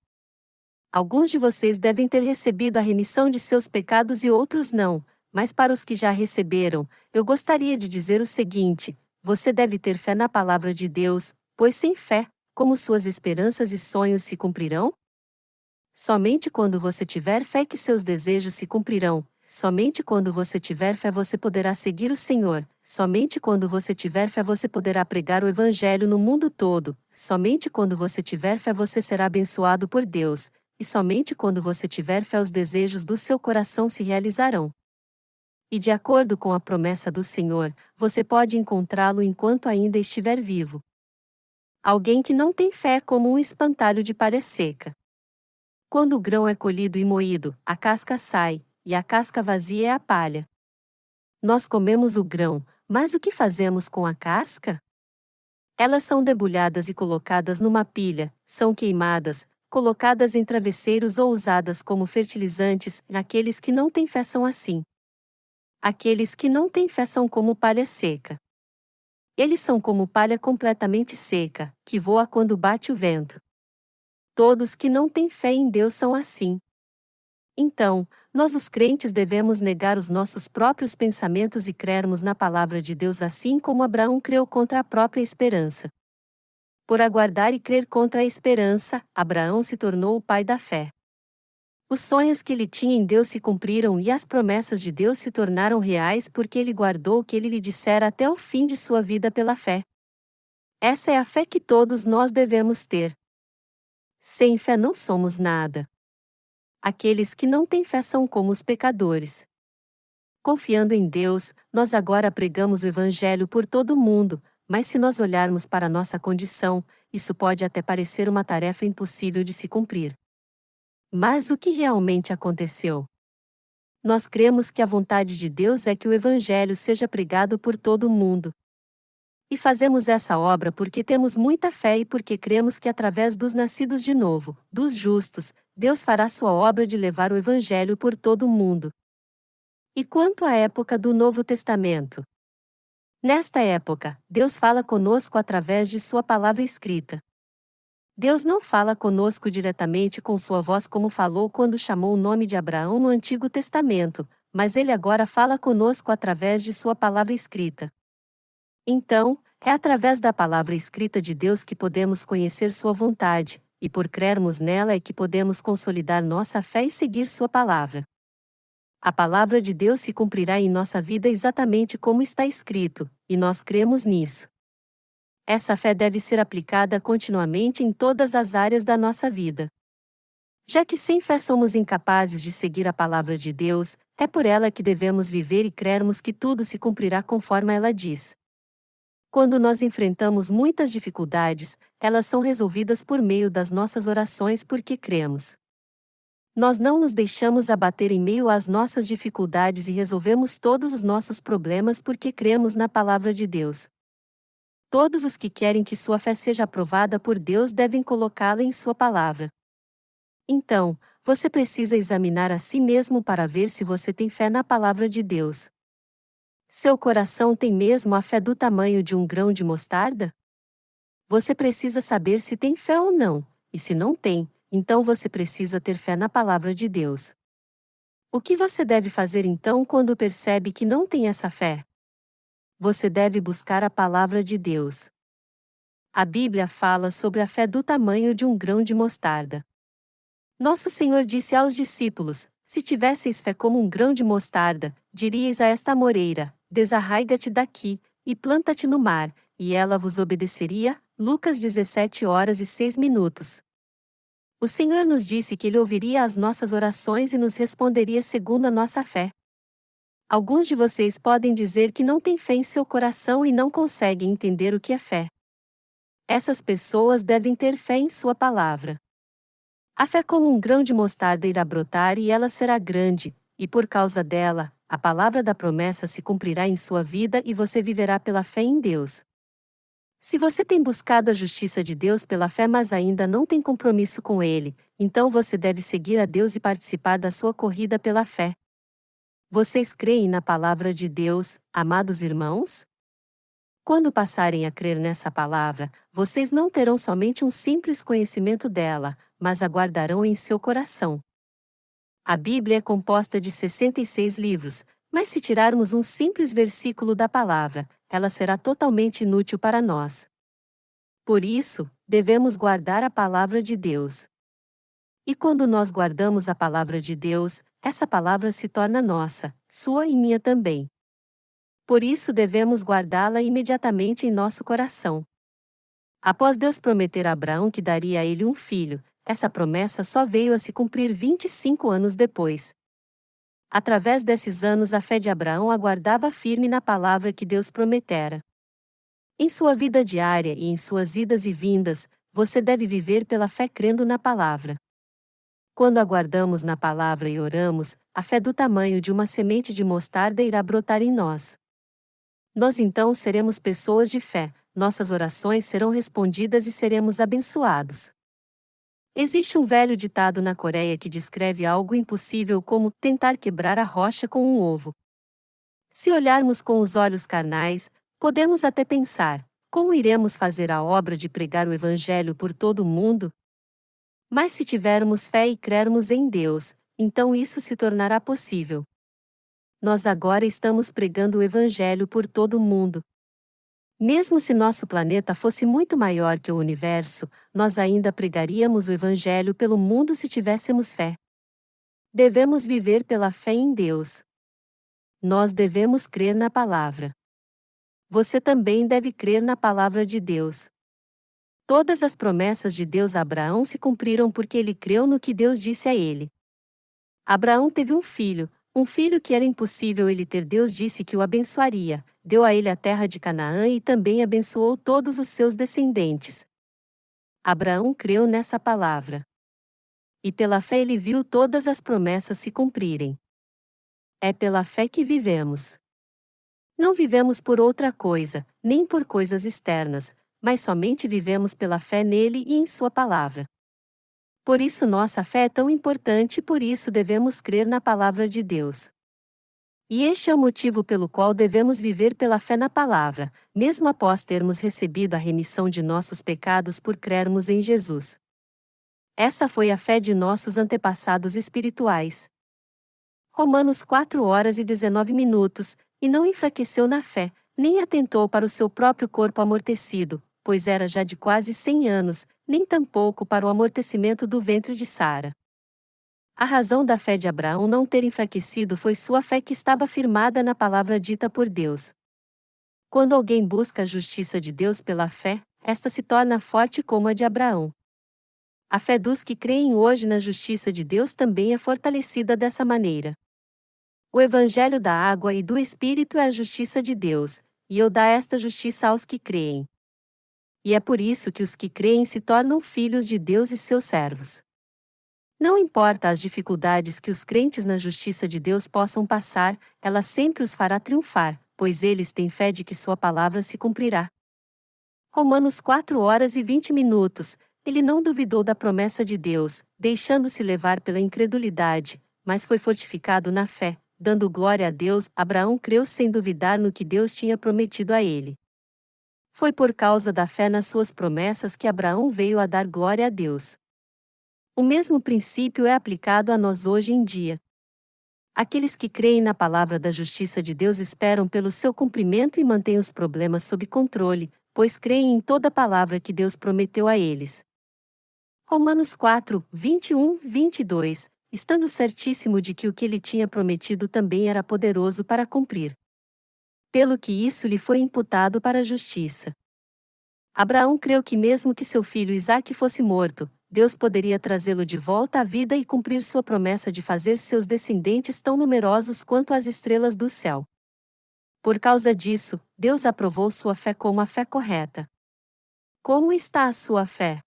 Alguns de vocês devem ter recebido a remissão de seus pecados e outros não, mas para os que já receberam, eu gostaria de dizer o seguinte: você deve ter fé na palavra de Deus, pois sem fé, como suas esperanças e sonhos se cumprirão? Somente quando você tiver fé que seus desejos se cumprirão. Somente quando você tiver fé você poderá seguir o Senhor. Somente quando você tiver fé você poderá pregar o Evangelho no mundo todo. Somente quando você tiver fé você será abençoado por Deus. E somente quando você tiver fé os desejos do seu coração se realizarão. E de acordo com a promessa do Senhor, você pode encontrá-lo enquanto ainda estiver vivo. Alguém que não tem fé é como um espantalho de palha seca. Quando o grão é colhido e moído, a casca sai, e a casca vazia é a palha. Nós comemos o grão, mas o que fazemos com a casca? Elas são debulhadas e colocadas numa pilha, são queimadas, colocadas em travesseiros ou usadas como fertilizantes. Aqueles que não têm fé são assim. Aqueles que não têm fé são como palha seca. Eles são como palha completamente seca, que voa quando bate o vento. Todos que não têm fé em Deus são assim. Então, nós os crentes devemos negar os nossos próprios pensamentos e crermos na palavra de Deus assim como Abraão creu contra a própria esperança. Por aguardar e crer contra a esperança, Abraão se tornou o pai da fé. Os sonhos que ele tinha em Deus se cumpriram e as promessas de Deus se tornaram reais porque ele guardou o que ele lhe dissera até o fim de sua vida pela fé. Essa é a fé que todos nós devemos ter. Sem fé não somos nada. Aqueles que não têm fé são como os pecadores. Confiando em Deus, nós agora pregamos o Evangelho por todo o mundo, mas se nós olharmos para nossa condição, isso pode até parecer uma tarefa impossível de se cumprir. Mas o que realmente aconteceu? Nós cremos que a vontade de Deus é que o Evangelho seja pregado por todo o mundo. E fazemos essa obra porque temos muita fé e porque cremos que através dos nascidos de novo, dos justos, Deus fará sua obra de levar o Evangelho por todo o mundo. E quanto à época do Novo Testamento? Nesta época, Deus fala conosco através de sua palavra escrita. Deus não fala conosco diretamente com sua voz como falou quando chamou o nome de Abraão no Antigo Testamento, mas ele agora fala conosco através de sua palavra escrita. Então, é através da palavra escrita de Deus que podemos conhecer sua vontade, e por crermos nela é que podemos consolidar nossa fé e seguir sua palavra. A palavra de Deus se cumprirá em nossa vida exatamente como está escrito, e nós cremos nisso. Essa fé deve ser aplicada continuamente em todas as áreas da nossa vida. Já que sem fé somos incapazes de seguir a palavra de Deus, é por ela que devemos viver e crermos que tudo se cumprirá conforme ela diz. Quando nós enfrentamos muitas dificuldades, elas são resolvidas por meio das nossas orações porque cremos. Nós não nos deixamos abater em meio às nossas dificuldades e resolvemos todos os nossos problemas porque cremos na palavra de Deus. Todos os que querem que sua fé seja aprovada por Deus devem colocá-la em sua palavra. Então, você precisa examinar a si mesmo para ver se você tem fé na palavra de Deus. Seu coração tem mesmo a fé do tamanho de um grão de mostarda? Você precisa saber se tem fé ou não, e se não tem, então você precisa ter fé na palavra de Deus. O que você deve fazer então quando percebe que não tem essa fé? Você deve buscar a palavra de Deus. A Bíblia fala sobre a fé do tamanho de um grão de mostarda. Nosso Senhor disse aos discípulos: se tivesseis fé como um grão de mostarda, diríeis a esta amoreira: desarraiga-te daqui, e planta-te no mar, e ela vos obedeceria. Lucas 17h06. O Senhor nos disse que Ele ouviria as nossas orações e nos responderia segundo a nossa fé. Alguns de vocês podem dizer que não têm fé em seu coração e não conseguem entender o que é fé. Essas pessoas devem ter fé em sua palavra. A fé como um grão de mostarda irá brotar e ela será grande, e por causa dela, a palavra da promessa se cumprirá em sua vida e você viverá pela fé em Deus. Se você tem buscado a justiça de Deus pela fé mas ainda não tem compromisso com Ele, então você deve seguir a Deus e participar da sua corrida pela fé. Vocês creem na palavra de Deus, amados irmãos? Quando passarem a crer nessa palavra, vocês não terão somente um simples conhecimento dela, mas a guardarão em seu coração. A Bíblia é composta de 66 livros, mas se tirarmos um simples versículo da palavra, ela será totalmente inútil para nós. Por isso, devemos guardar a palavra de Deus. E quando nós guardamos a palavra de Deus, essa palavra se torna nossa, sua e minha também. Por isso devemos guardá-la imediatamente em nosso coração. Após Deus prometer a Abraão que daria a ele um filho, essa promessa só veio a se cumprir 25 anos depois. Através desses anos a fé de Abraão aguardava firme na palavra que Deus prometera. Em sua vida diária e em suas idas e vindas, você deve viver pela fé crendo na palavra. Quando aguardamos na palavra e oramos, a fé do tamanho de uma semente de mostarda irá brotar em nós. Nós então seremos pessoas de fé, nossas orações serão respondidas e seremos abençoados. Existe um velho ditado na Coreia que descreve algo impossível como tentar quebrar a rocha com um ovo. Se olharmos com os olhos carnais, podemos até pensar: como iremos fazer a obra de pregar o Evangelho por todo o mundo? Mas se tivermos fé e crermos em Deus, então isso se tornará possível. Nós agora estamos pregando o Evangelho por todo o mundo. Mesmo se nosso planeta fosse muito maior que o universo, nós ainda pregaríamos o Evangelho pelo mundo se tivéssemos fé. Devemos viver pela fé em Deus. Nós devemos crer na palavra. Você também deve crer na palavra de Deus. Todas as promessas de Deus a Abraão se cumpriram porque ele creu no que Deus disse a ele. Abraão teve um filho que era impossível ele ter. Deus disse que o abençoaria, deu a ele a terra de Canaã e também abençoou todos os seus descendentes. Abraão creu nessa palavra. E pela fé ele viu todas as promessas se cumprirem. É pela fé que vivemos. Não vivemos por outra coisa, nem por coisas externas, mas somente vivemos pela fé nele e em sua palavra. Por isso nossa fé é tão importante e por isso devemos crer na palavra de Deus. E este é o motivo pelo qual devemos viver pela fé na palavra, mesmo após termos recebido a remissão de nossos pecados por crermos em Jesus. Essa foi a fé de nossos antepassados espirituais. Romanos 4h19, e não enfraqueceu na fé, nem atentou para o seu próprio corpo amortecido, pois era já de quase 100 anos, nem tampouco para o amortecimento do ventre de Sara. A razão da fé de Abraão não ter enfraquecido foi sua fé que estava firmada na palavra dita por Deus. Quando alguém busca a justiça de Deus pela fé, esta se torna forte como a de Abraão. A fé dos que creem hoje na justiça de Deus também é fortalecida dessa maneira. O Evangelho da água e do Espírito é a justiça de Deus, e eu dá esta justiça aos que creem. E é por isso que os que creem se tornam filhos de Deus e seus servos. Não importa as dificuldades que os crentes na justiça de Deus possam passar, ela sempre os fará triunfar, pois eles têm fé de que sua palavra se cumprirá. Romanos 4 horas e 20 minutos. Ele não duvidou da promessa de Deus, deixando-se levar pela incredulidade, mas foi fortificado na fé, dando glória a Deus. Abraão creu sem duvidar no que Deus tinha prometido a ele. Foi por causa da fé nas suas promessas que Abraão veio a dar glória a Deus. O mesmo princípio é aplicado a nós hoje em dia. Aqueles que creem na palavra da justiça de Deus esperam pelo seu cumprimento e mantêm os problemas sob controle, pois creem em toda palavra que Deus prometeu a eles. Romanos 4:21-22, estando certíssimo de que o que ele tinha prometido também era poderoso para cumprir. Pelo que isso lhe foi imputado para a justiça. Abraão creu que mesmo que seu filho Isaque fosse morto, Deus poderia trazê-lo de volta à vida e cumprir sua promessa de fazer seus descendentes tão numerosos quanto as estrelas do céu. Por causa disso, Deus aprovou sua fé como a fé correta. Como está a sua fé?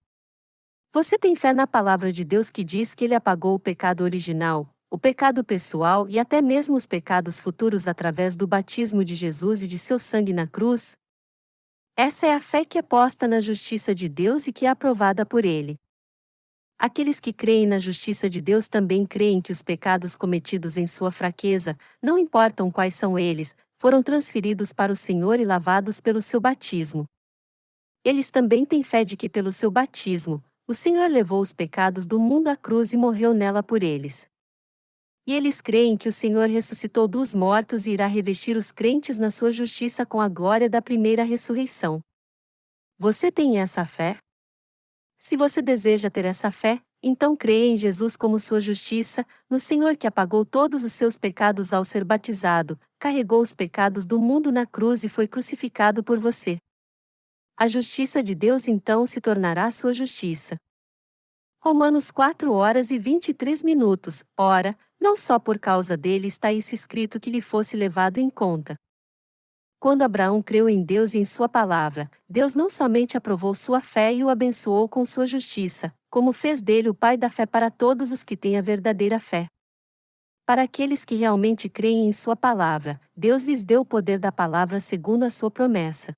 Você tem fé na palavra de Deus que diz que ele apagou o pecado original, o pecado pessoal e até mesmo os pecados futuros através do batismo de Jesus e de seu sangue na cruz? Essa é a fé que é posta na justiça de Deus e que é aprovada por ele. Aqueles que creem na justiça de Deus também creem que os pecados cometidos em sua fraqueza, não importam quais são eles, foram transferidos para o Senhor e lavados pelo seu batismo. Eles também têm fé de que pelo seu batismo, o Senhor levou os pecados do mundo à cruz e morreu nela por eles. E eles creem que o Senhor ressuscitou dos mortos e irá revestir os crentes na sua justiça com a glória da primeira ressurreição. Você tem essa fé? Se você deseja ter essa fé, então creia em Jesus como sua justiça, no Senhor que apagou todos os seus pecados ao ser batizado, carregou os pecados do mundo na cruz e foi crucificado por você. A justiça de Deus então se tornará sua justiça. Romanos 4 horas e 23 minutos. Ora, não só por causa dele está isso escrito que lhe fosse levado em conta. Quando Abraão creu em Deus e em sua palavra, Deus não somente aprovou sua fé e o abençoou com sua justiça, como fez dele o pai da fé para todos os que têm a verdadeira fé. Para aqueles que realmente creem em sua palavra, Deus lhes deu o poder da palavra segundo a sua promessa.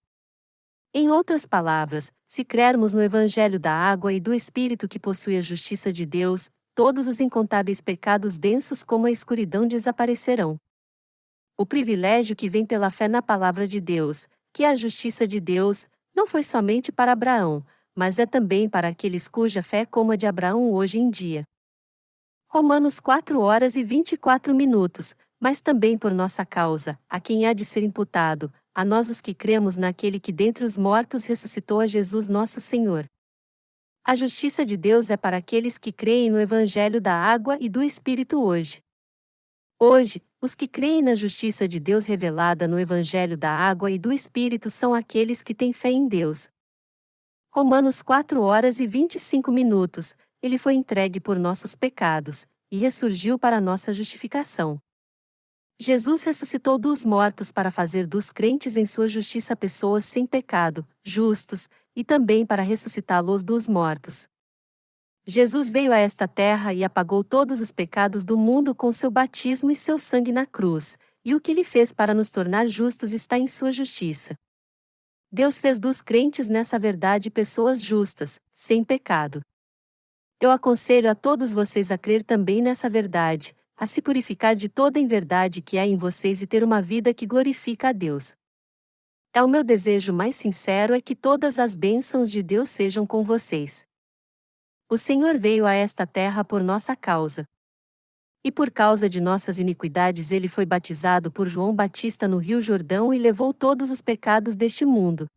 Em outras palavras, se crermos no Evangelho da água e do Espírito que possui a justiça de Deus, todos os incontáveis pecados densos como a escuridão desaparecerão. O privilégio que vem pela fé na palavra de Deus, que é a justiça de Deus, não foi somente para Abraão, mas é também para aqueles cuja fé é como a de Abraão hoje em dia. Romanos 4 horas e 24 minutos, mas também por nossa causa, a quem há de ser imputado, a nós os que cremos naquele que dentre os mortos ressuscitou a Jesus nosso Senhor. A justiça de Deus é para aqueles que creem no Evangelho da água e do Espírito hoje. Hoje, os que creem na justiça de Deus revelada no Evangelho da água e do Espírito são aqueles que têm fé em Deus. Romanos 4 horas e 25 minutos, ele foi entregue por nossos pecados, e ressurgiu para nossa justificação. Jesus ressuscitou dos mortos para fazer dos crentes em sua justiça pessoas sem pecado, justos, e também para ressuscitá-los dos mortos. Jesus veio a esta terra e apagou todos os pecados do mundo com seu batismo e seu sangue na cruz, e o que ele fez para nos tornar justos está em sua justiça. Deus fez dos crentes nessa verdade pessoas justas, sem pecado. Eu aconselho a todos vocês a crer também nessa verdade, a se purificar de toda a inverdade que há em vocês e ter uma vida que glorifica a Deus. O meu desejo mais sincero é que todas as bênçãos de Deus sejam com vocês. O Senhor veio a esta terra por nossa causa. E por causa de nossas iniquidades ele foi batizado por João Batista no Rio Jordão e levou todos os pecados deste mundo.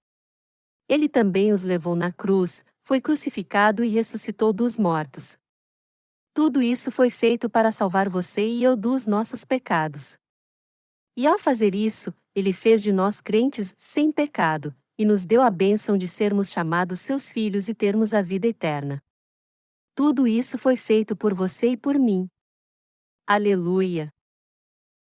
Ele também os levou na cruz, foi crucificado e ressuscitou dos mortos. Tudo isso foi feito para salvar você e eu dos nossos pecados. E ao fazer isso, ele fez de nós crentes sem pecado, e nos deu a bênção de sermos chamados seus filhos e termos a vida eterna. Tudo isso foi feito por você e por mim. Aleluia!